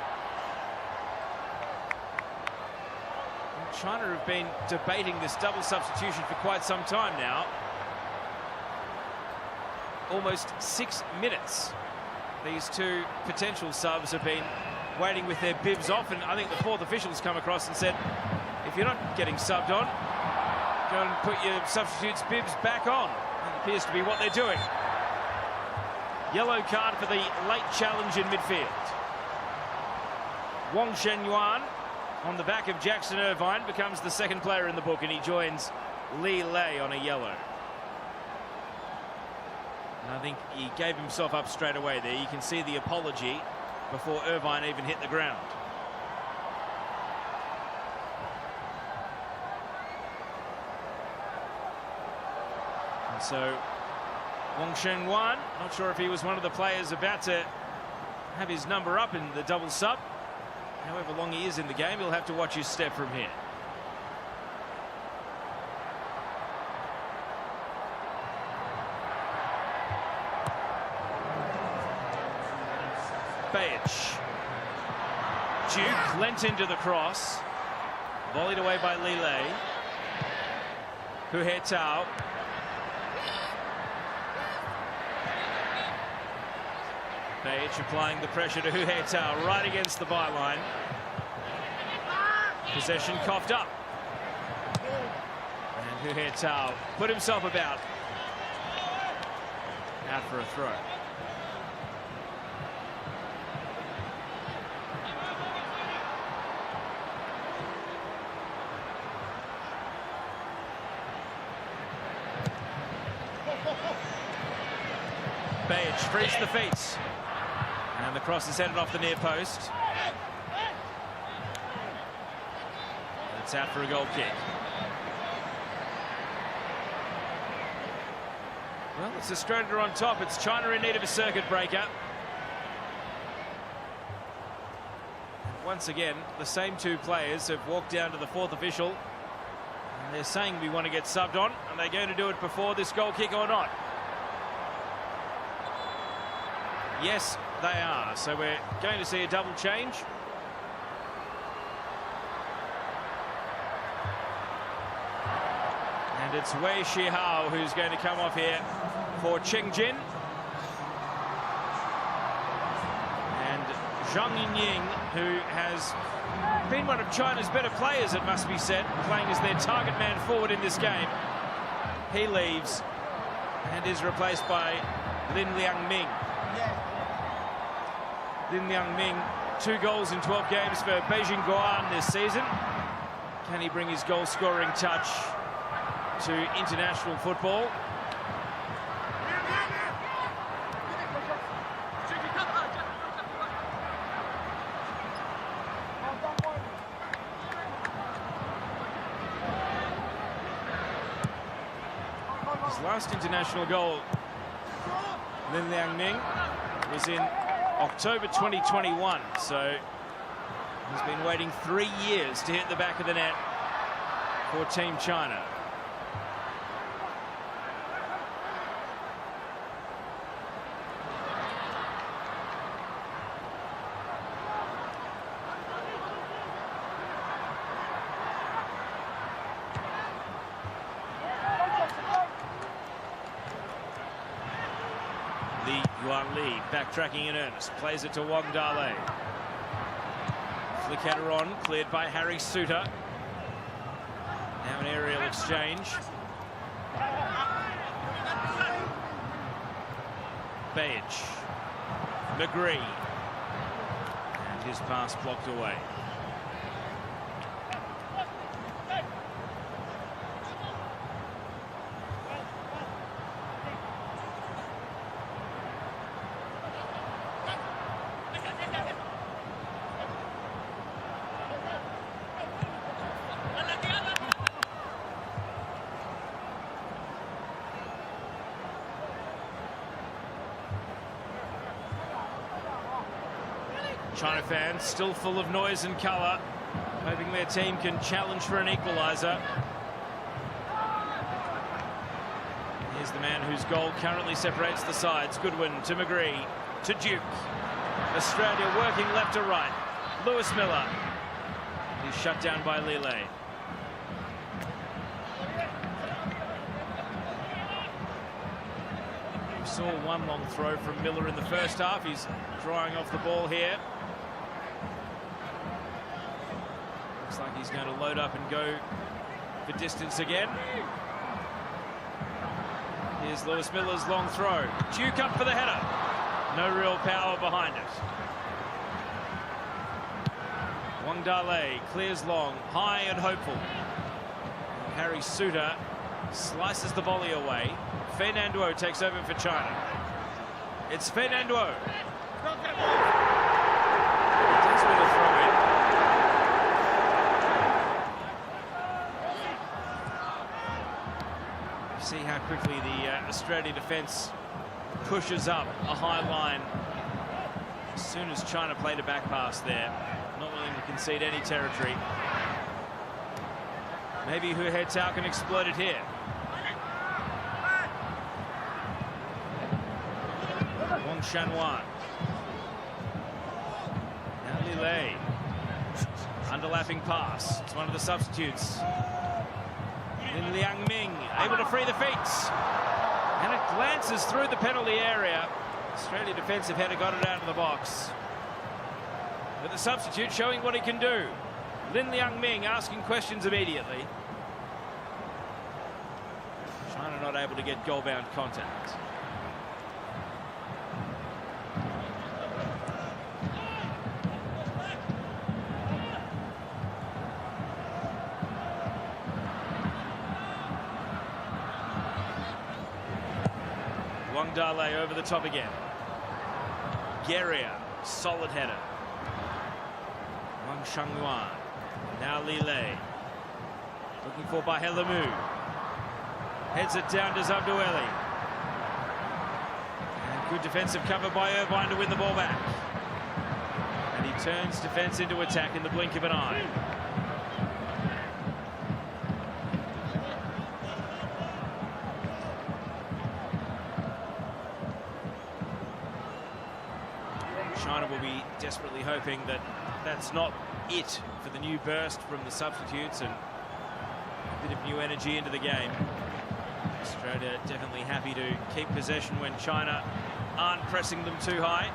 China have been debating this double substitution for quite some time now. Almost 6 minutes. These two potential subs have been waiting with their bibs off, and I think the fourth official's come across and said, if you're not getting subbed on, go and put your substitutes' bibs back on. That appears to be what they're doing. Yellow card for the late challenge in midfield. Wang Shenyuan, on the back of Jackson Irvine, becomes the second player in the book, and he joins Li Lei on a yellow. And I think he gave himself up straight away there. You can see the apology before Irvine even hit the ground. And so Wang Shenyuan, not sure if he was one of the players about to have his number up in the double sub. However long he is in the game, he'll have to watch his step from here. Bayich. Duke lent into the cross. Volleyed away by Li Lei. Hu He Tao. Bayich applying the pressure to Hu He Tao right against the byline. Possession coughed up. And Hu He Tao put himself about. Out for a throw. Bayich frees the feet. And the cross is headed off the near post. And it's out for a goal kick. Well, it's Australia on top. It's China in need of a circuit breaker. Once again, the same two players have walked down to the fourth official. And they're saying we want to get subbed on. Are they going to do it before this goal kick or not? Yes, they are. So we're going to see a double change. And it's Wei Shihao who's going to come off here for Chengjin. And Zhang Yinying, who has been one of China's better players, it must be said, playing as their target man forward in this game. He leaves and is replaced by Lin Liangming. Lin Liangming, 2 goals in 12 games for Beijing Guoan this season. Can he bring his goal-scoring touch to international football? His last international goal, Lin Liangming, was in October 2021, so he's been waiting 3 years to hit the back of the net for Team China. Yuan Li backtracking in earnest, plays it to Wang Dale. Flick header on, cleared by Harry Suter. Now an aerial exchange. Bayich. McGree. And his pass blocked away. China fans still full of noise and colour, hoping their team can challenge for an equaliser. Here's the man whose goal currently separates the sides. Goodwin to McGree, to Duke. Australia working left to right. Lewis Miller. He's shut down by Li Lei. We saw one long throw from Miller in the first half. He's drying off the ball here. Looks like he's going to load up and go for distance again. Here's Lewis Miller's long throw. Duke up for the header. No real power behind it. Wang Dale clears long, high and hopeful. And Harry Suter slices the volley away. Fernando takes over for China. It's Fernando. He does win a throw in. See how quickly the Australian defence pushes up a high line as soon as China played a back pass there. Not willing to concede any territory. Maybe Hu He-Tao can exploit it here. Wang Shanwan. Now Lilei. Underlapping pass. It's one of the substitutes. Lin Liang Ming able to free the feet. And it glances through the penalty area. Australia defensive header got it out of the box. But the substitute showing what he can do. Lin Liang Ming asking questions immediately. China not able to get goal-bound contact. Wang Dale over the top again. Geria, solid header. Wang Shangyuan. Now Lilei. Looking for Bahelamu. Heads it down to Zabdueli. And good defensive cover by Irvine to win the ball back. And he turns defense into attack in the blink of an eye. China will be desperately hoping that that's not it for the new burst from the substitutes and a bit of new energy into the game. Australia definitely happy to keep possession when China aren't pressing them too high.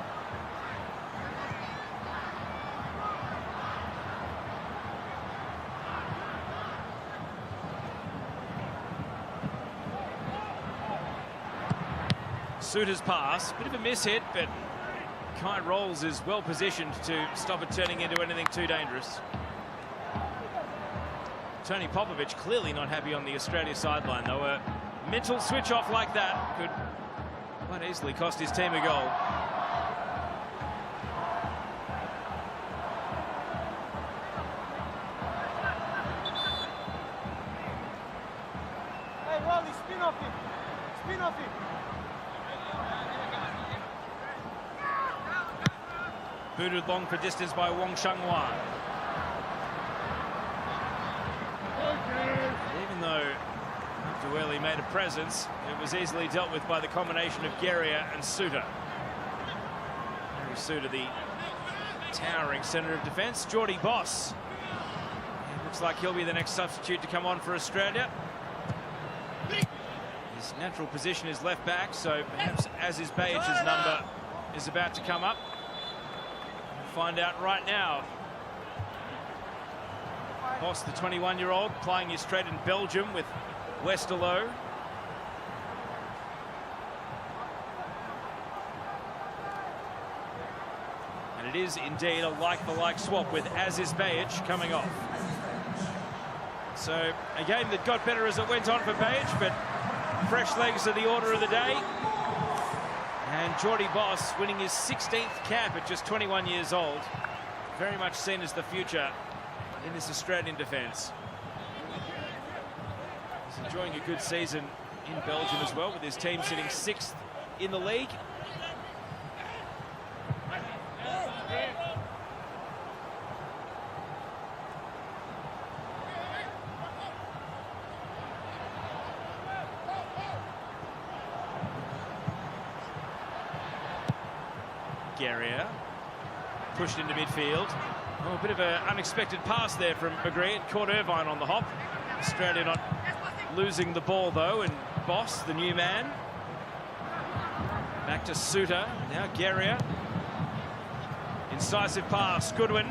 Suter's pass, bit of a miss hit, but Kai Rolls is well positioned to stop it turning into anything too dangerous. Tony Popovich clearly not happy on the Australia sideline, though. A mental switch off like that could quite easily cost his team a goal. Hey, Wally, spin off him. Spin off him. Booted long for distance by Wang Shangyuan. Even though Abdueli made a presence, it was easily dealt with by the combination of Geria and Suter. Harry Suter, the towering centre of defence. Geordie Boss. It looks like he'll be the next substitute to come on for Australia. His natural position is left back, so perhaps Aziz Bayich's number is about to come up. Find out right now. Boss, the 21-year-old, playing his trade in Belgium with Westerlo. And it is indeed a like-for-like swap with Aziz Bayich coming off. So a game that got better as it went on for Bayich, but fresh legs are the order of the day. And Geordie Boss winning his 16th cap at just 21 years old. Very much seen as the future in this Australian defence. He's enjoying a good season in Belgium as well, with his team sitting 6th in the league. Geria pushed into midfield. Oh, a bit of an unexpected pass there from McGree. It caught Irvine on the hop. Australia not losing the ball though, and Boss, the new man, Back to Suter. Now Guerrier. Incisive pass. Goodwin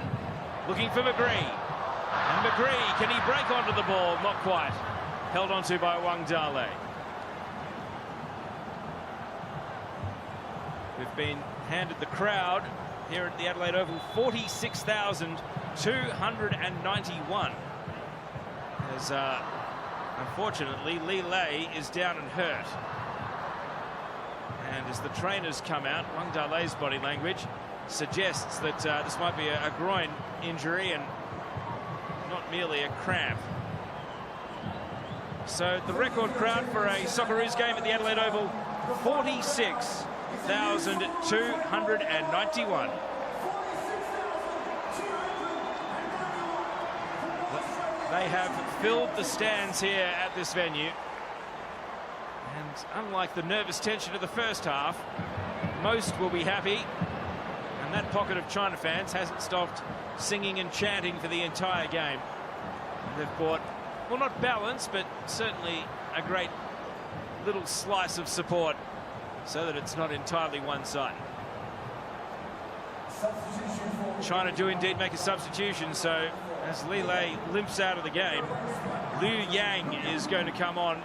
looking for McGree. And McGree, can he break onto the ball? Not quite. Held onto by Wang Dale. We've been handed the crowd here at the Adelaide Oval 46,291. As unfortunately Lee Lei is down and hurt. And as the trainers come out, Wang Dale's body language suggests that this might be a groin injury and not merely a cramp. So the record crowd for a Socceroos game at the Adelaide Oval, 46,291. They have filled the stands here at this venue. And unlike the nervous tension of the first half, most will be happy. And that pocket of China fans hasn't stopped singing and chanting for the entire game. They've brought, well, not balance, but certainly a great little slice of support so that it's not entirely one-sided. China do indeed make a substitution, so as Li Lei limps out of the game, Liu Yang is going to come on.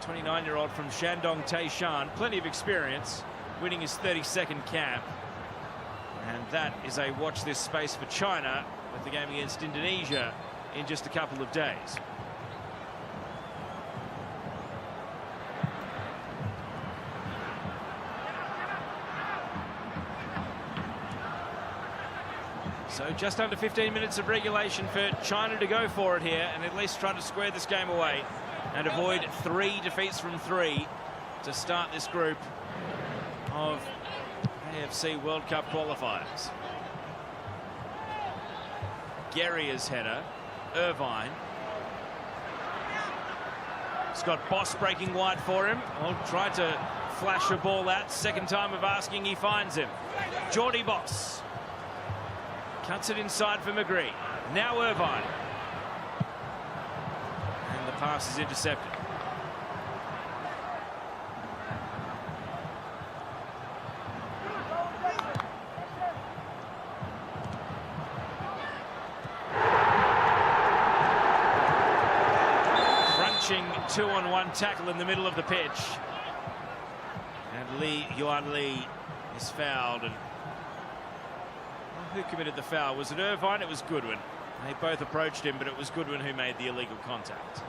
29-year-old from Shandong Taishan, plenty of experience, winning his 32nd cap. And that is a watch this space for China with the game against Indonesia in just a couple of days. So just under 15 minutes of regulation for China to go for it here and at least try to square this game away and avoid 3 defeats from 3 to start this group of AFC World Cup qualifiers. Guerrier's header. Irvine. Scott Boss breaking wide for him. Well, tried to flash a ball out. Second time of asking, he finds him. Geordie Boss. Cuts it inside for McGree. Now Irvine. And the pass is intercepted. Crunching 2-on-1 tackle in the middle of the pitch. And Yuan Lee is fouled. And who committed the foul? Was it Irvine? It was Goodwin. They both approached him, but it was Goodwin who made the illegal contact.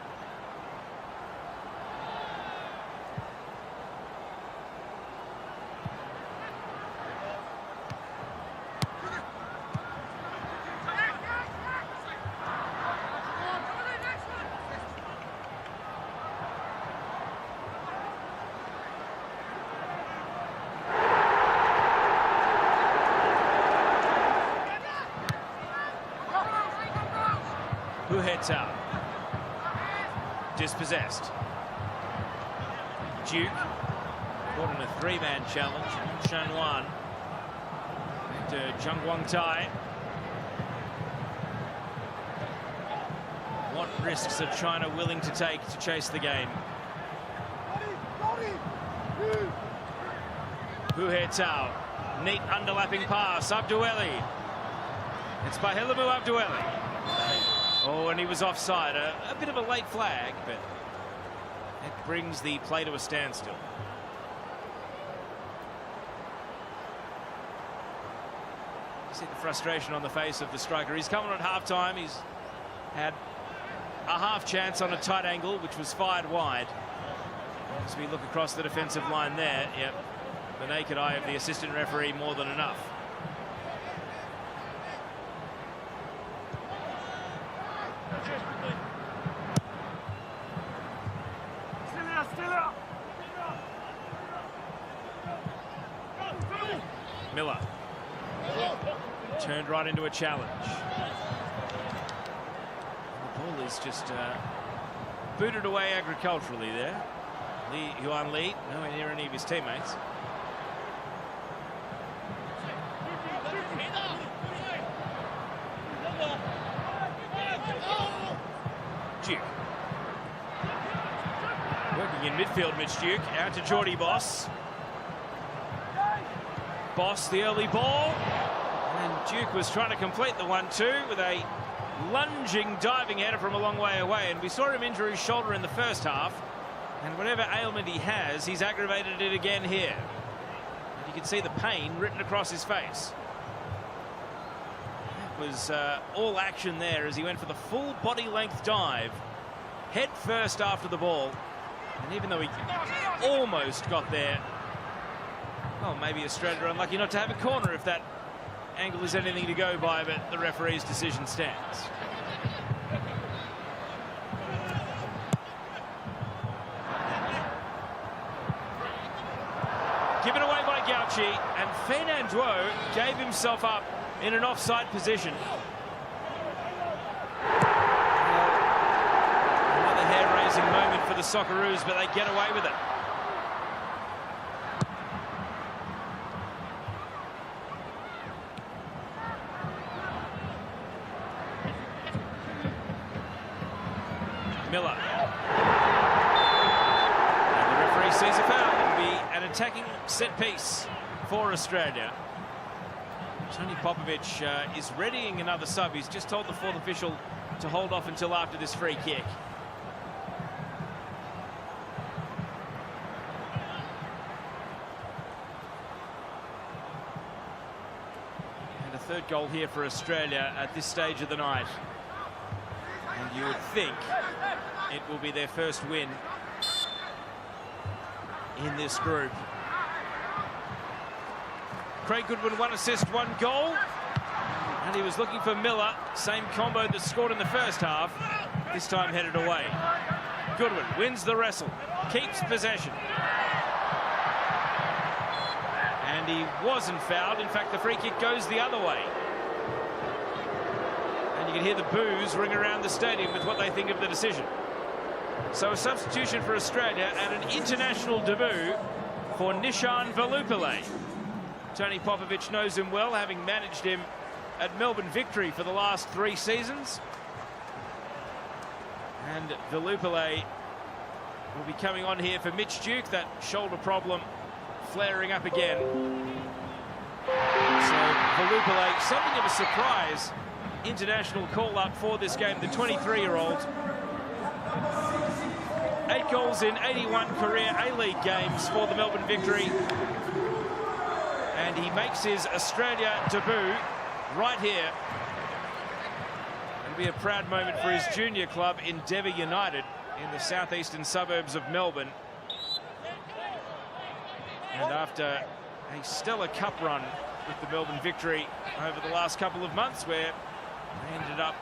Who heads out? Dispossessed. Duke caught in a 3-man challenge. Shanwan to Chung Guang Tai. What risks are China willing to take to chase the game? Hu He-Tao. Neat underlapping pass. Abdueli. It's by Helamu Abdueli. Oh, and he was offside. A bit of a late flag, but it brings the play to a standstill. You see the frustration on the face of the striker. He's coming at half-time. He's had a half chance on a tight angle, which was fired wide. As we look across the defensive line there, yep, the naked eye of the assistant referee more than enough. Miller turned right into a challenge. The ball is just booted away agriculturally there. Yuan Lee nowhere near any of his teammates. Duke working in midfield. Mitch Duke out to Geordie Boss. Boss, the early ball. And Duke was trying to complete the 1-2 with a lunging, diving header from a long way away. And we saw him injure his shoulder in the first half. And whatever ailment he has, he's aggravated it again here. And you can see the pain written across his face. It was all action there as he went for the full body-length dive, head first after the ball. And even though he almost got there, well, maybe Australia are unlucky not to have a corner if that angle is anything to go by, but the referee's decision stands. Given away by Gauchi, and Fernando gave himself up in an offside position. Another hair-raising moment for the Socceroos, but they get away with it. Miller. And the referee sees a foul. It'll be an attacking set piece for Australia. Tony Popovic is readying another sub. He's just told the fourth official to hold off until after this free kick. And a third goal here for Australia at this stage of the night. And you would think it will be their first win in this group. Craig Goodwin, 1 assist, 1 goal. And he was looking for Miller, same combo that scored in the first half, this time headed away. Goodwin wins the wrestle, keeps possession. And he wasn't fouled. In fact, the free kick goes the other way. And you can hear the boos ring around the stadium with what they think of the decision. So a substitution for Australia and an international debut for Nishan Velupillay. Tony Popovic knows him well, having managed him at Melbourne Victory for the last 3 seasons. And Velupillay will be coming on here for Mitch Duke, that shoulder problem flaring up again. So Velupillay, something of a surprise international call-up for this game, the 23-year-old. 8 goals in 81 career A-League games for the Melbourne Victory. And he makes his Australia debut right here. It'll be a proud moment for his junior club, Endeavour United, in the southeastern suburbs of Melbourne. And after a stellar cup run with the Melbourne Victory over the last couple of months, where they ended up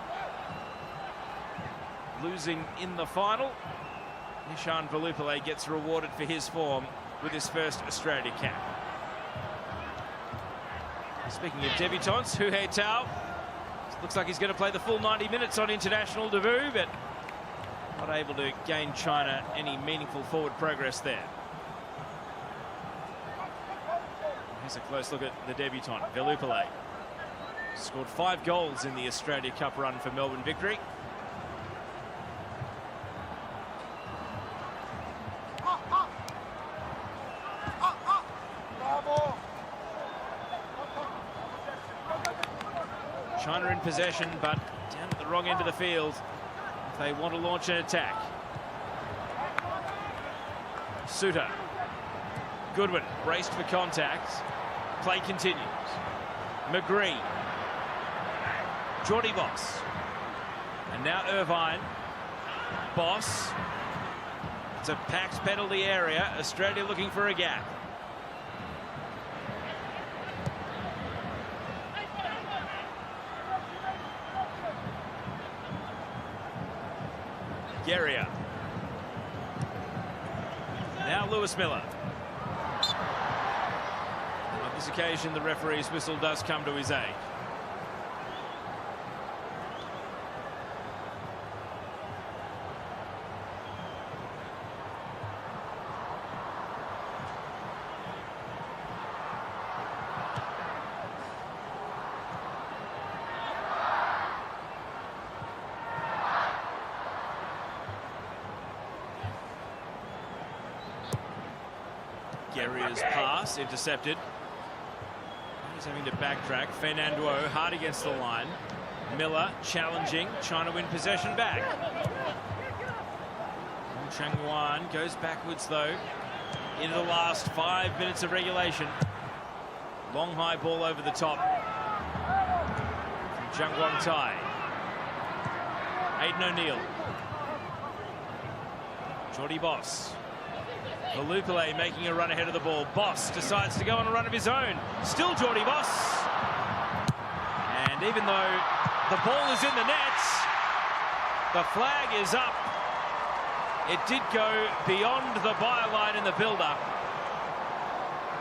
losing in the final, Nishan Velupillay gets rewarded for his form with his first Australia cap. Speaking of debutants, Hu Hei Tao looks like he's going to play the full 90 minutes on international debut, but not able to gain China any meaningful forward progress there. Here's a close look at the debutant, Velupillay. Scored 5 goals in the Australia Cup run for Melbourne Victory. China in possession, but down at the wrong end of the field if they want to launch an attack. Suter. Goodwin braced for contact. Play continues. McGree. Geordie Boss. And now Irvine. Boss. It's a packed penalty area. Australia looking for a gap. Guerrier. Now Lewis Miller. And on this occasion, the referee's whistle does come to his aid. Guerrier's pass intercepted. He's having to backtrack. Fernando hard against the line. Miller challenging, trying to win possession back. Changwan goes backwards though into the last 5 minutes of regulation. Long high ball over the top from Jungwon Tai. Aidan O'Neill. Jordy Boss. Valupale making a run ahead of the ball. Boss decides to go on a run of his own. Still Jordy Boss. And even though the ball is in the nets, the flag is up. It did go beyond the byline in the build-up.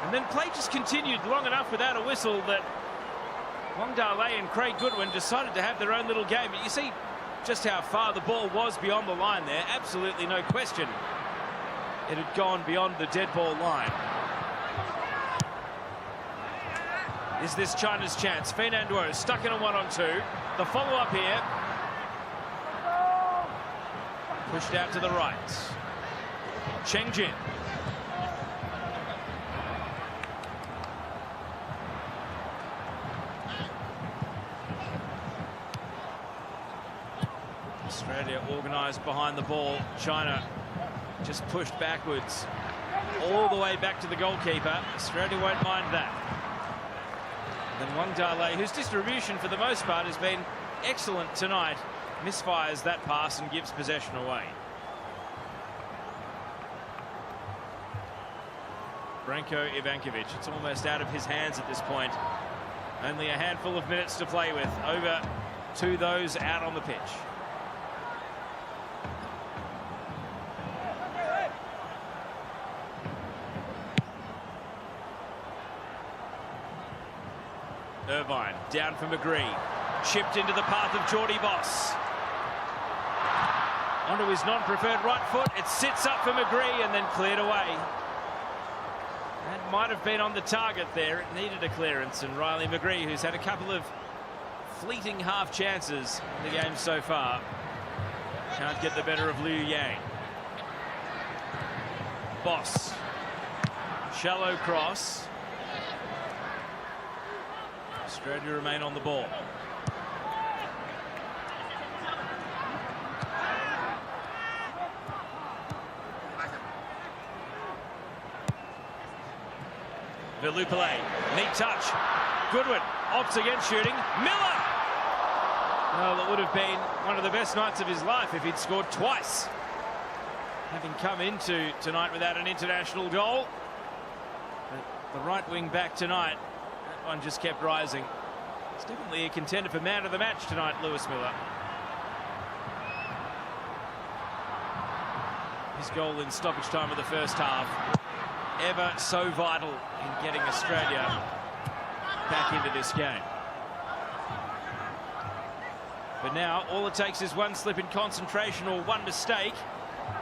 And then play just continued long enough without a whistle that Wang Da-lei and Craig Goodwin decided to have their own little game. But you see just how far the ball was beyond the line there. Absolutely no question. It had gone beyond the dead ball line. Is this China's chance? Fernando stuck in a 1-on-2. The follow-up here. Pushed out to the right. Cheng Jin. Australia organised behind the ball. China just pushed backwards all the way back to the goalkeeper. Australia won't mind that. Then Wang Da-lei, whose distribution for the most part has been excellent tonight, misfires that pass and gives possession away. Branko Ivankovic, it's almost out of his hands at this point. Only a handful of minutes to play with. Over to those out on the pitch. Irvine down for McGree. Chipped into the path of Jordy Boss. Onto his non-preferred right foot. It sits up for McGree and then cleared away. That might have been on the target there. It needed a clearance, and Riley McGree, who's had a couple of fleeting half chances in the game so far, can't get the better of Liu Yang. Boss. Shallow cross. Australia remain on the ball. Valupale, neat touch. Goodwin opts against shooting. Miller! Well, it would have been one of the best nights of his life if he'd scored twice. Having come into tonight without an international goal. But the right wing back tonight, that one just kept rising. It's definitely a contender for man of the match tonight, Lewis Miller. His goal in stoppage time of the first half, ever so vital in getting Australia back into this game. But now all it takes is one slip in concentration or one mistake,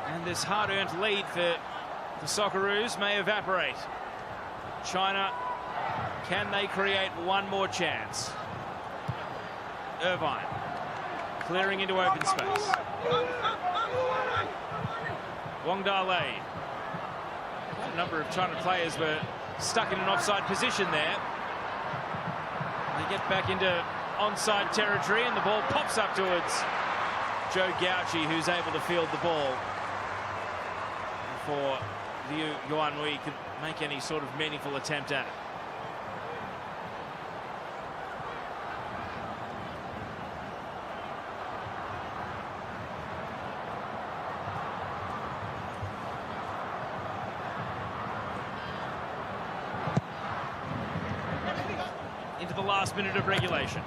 and this hard-earned lead for the Socceroos may evaporate. China, can they create one more chance? Irvine clearing into open space. Wang Da-lei. A number of China players were stuck in an offside position there. They get back into onside territory and the ball pops up towards Joe Gauchi, who's able to field the ball before Liu Yuanhui could make any sort of meaningful attempt at it. Into the last minute of regulation.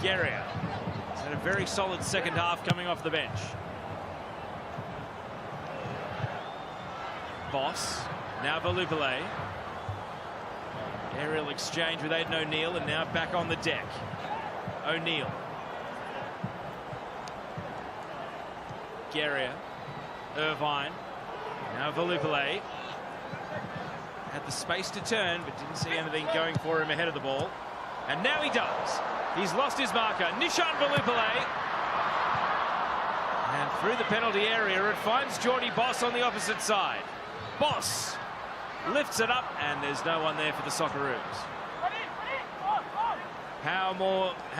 Guerrier has had a very solid second half coming off the bench. Boss, now Valupale. Aerial exchange with Aidan O'Neill, and now back on the deck. O'Neill. Guerrier. Irvine. Now Valupale. Had the space to turn, but didn't see anything going for him ahead of the ball. And now he does. He's lost his marker. Nishan Valupale. And through the penalty area, it finds Jordy Boss on the opposite side. Boss lifts it up, and there's no one there for the Socceroos. How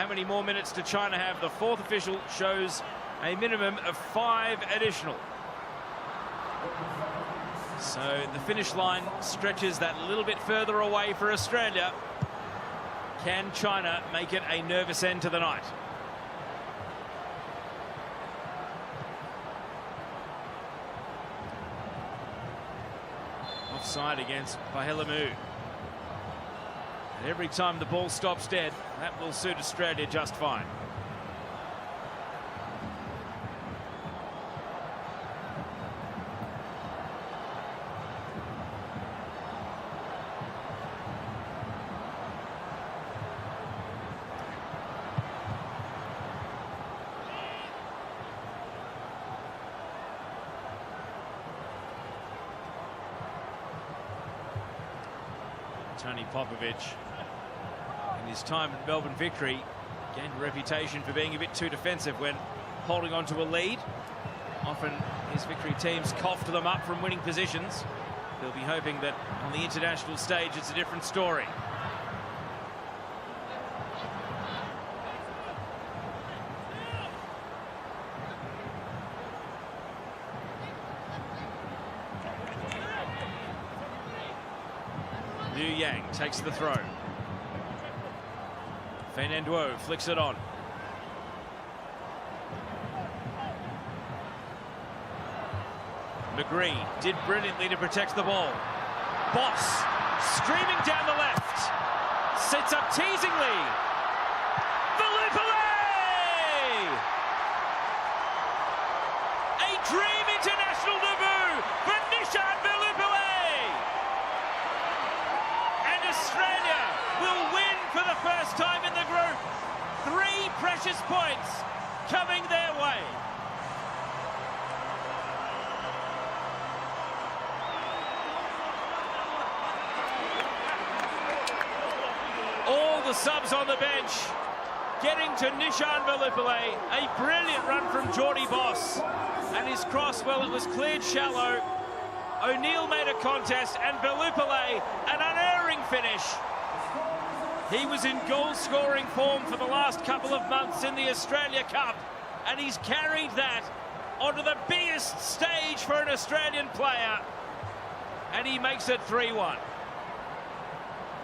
many more minutes do China have? The fourth official shows a minimum of 5 additional. So the finish line stretches that little bit further away for Australia. Can China make it a nervous end to the night? Offside against Bahelamu. And every time the ball stops dead, that will suit Australia just fine. Tony Popovic, in his time at Melbourne Victory, gained a reputation for being a bit too defensive when holding on to a lead. Often his Victory teams coughed them up from winning positions. He'll be hoping that on the international stage it's a different story. Liu Yang takes the throw. Fernando flicks it on. McGree did brilliantly to protect the ball. Boss streaming down the left. Sets up teasingly. A dream international debut for Nishan Velupillay. And Australia will win for the first time in the group. 3 precious points coming their way. All the subs on the bench getting to Nishan Velupillay. A brilliant run from Geordie Boss. And his cross, well, it was cleared shallow. O'Neill made a contest, and Velupillay an unerring finish. He was in goal-scoring form for the last couple of months in the Australia Cup, and he's carried that onto the biggest stage for an Australian player, and he makes it 3-1.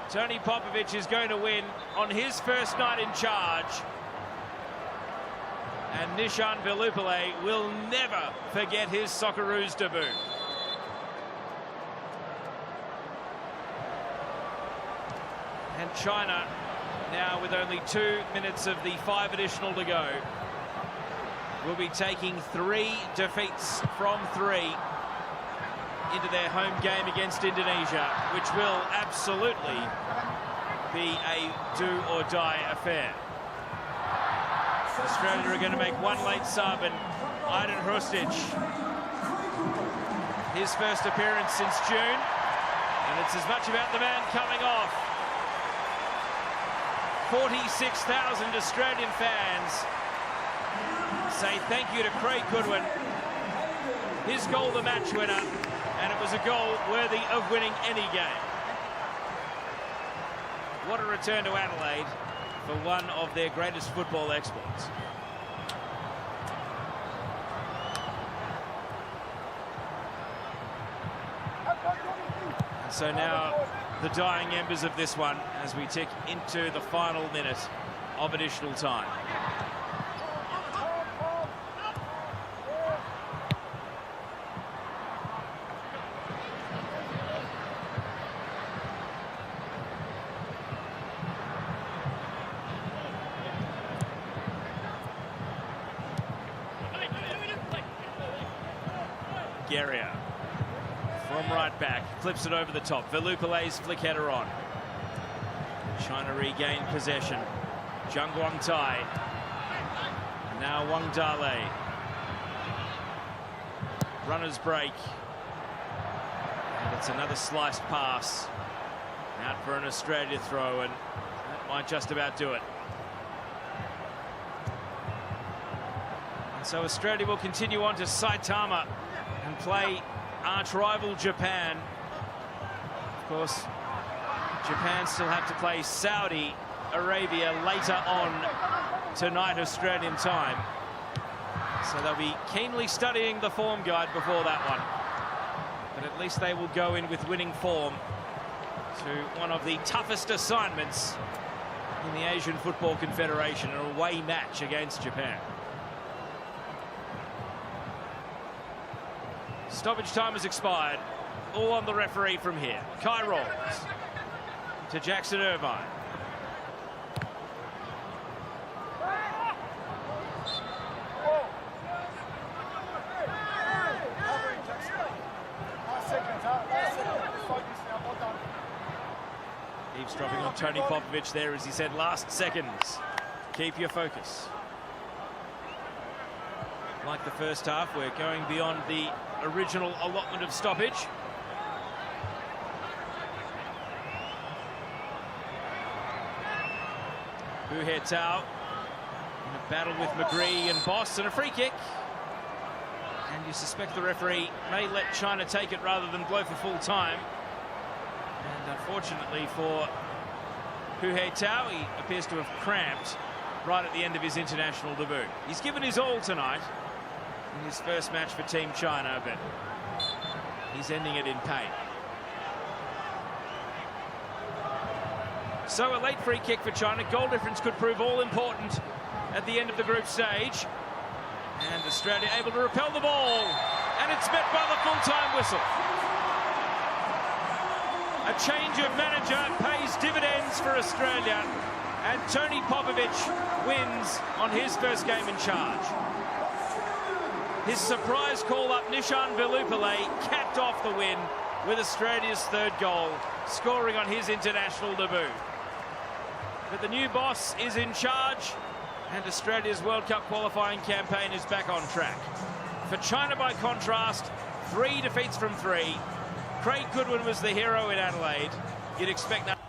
Tony Popovic is going to win on his first night in charge, and Nishan Velupillay will never forget his Socceroos debut. And China, now with only 2 minutes of the 5 additional to go, will be taking 3 defeats from 3 into their home game against Indonesia, which will absolutely be a do-or-die affair. Australia are going to make 1 late sub, and Aiden Hrustic, his first appearance since June, and it's as much about the man coming off. 46,000 Australian fans say thank you to Craig Goodwin. His goal, the match winner, and it was a goal worthy of winning any game. What a return to Adelaide for one of their greatest football exports. And so now the dying embers of this one as we tick into the final minute of additional time. Guerrier from right back, flips it over the top. Velupillay's flick header on. China regain possession. Zhang Guangtai. Now Wang Dale. Runners break. And it's another sliced pass. Out for an Australia throw, and that might just about do it. And so Australia will continue on to Saitama and play arch rival Japan Of course, Japan still have to play Saudi Arabia later on tonight, Australian time. So they'll be keenly studying the form guide before that one. But at least they will go in with winning form to one of the toughest assignments in the Asian Football Confederation, an away match against Japan. Stoppage time has expired. All on the referee from here. Kai rolls to Jackson Irvine. Eavesdropping on Tony Popovich there, as he said, last seconds. Keep your focus. Like the first half, we're going beyond the original allotment of stoppage. Hu He Tao in a battle with McGree and Boss, and a free kick. And you suspect the referee may let China take it rather than blow for full time. And unfortunately for Hu He Tao, he appears to have cramped right at the end of his international debut. He's given his all tonight in his first match for Team China, but he's ending it in pain. So a late free kick for China. Goal difference could prove all important at the end of the group stage. And Australia able to repel the ball. And it's met by the full-time whistle. A change of manager pays dividends for Australia. And Tony Popovich wins on his first game in charge. His surprise call-up, Nishan Velupillay, capped off the win with Australia's third goal, scoring on his international debut. But the new boss is in charge, and Australia's World Cup qualifying campaign is back on track. For China, by contrast, 3 defeats from 3. Craig Goodwin was the hero in Adelaide. You'd expect that.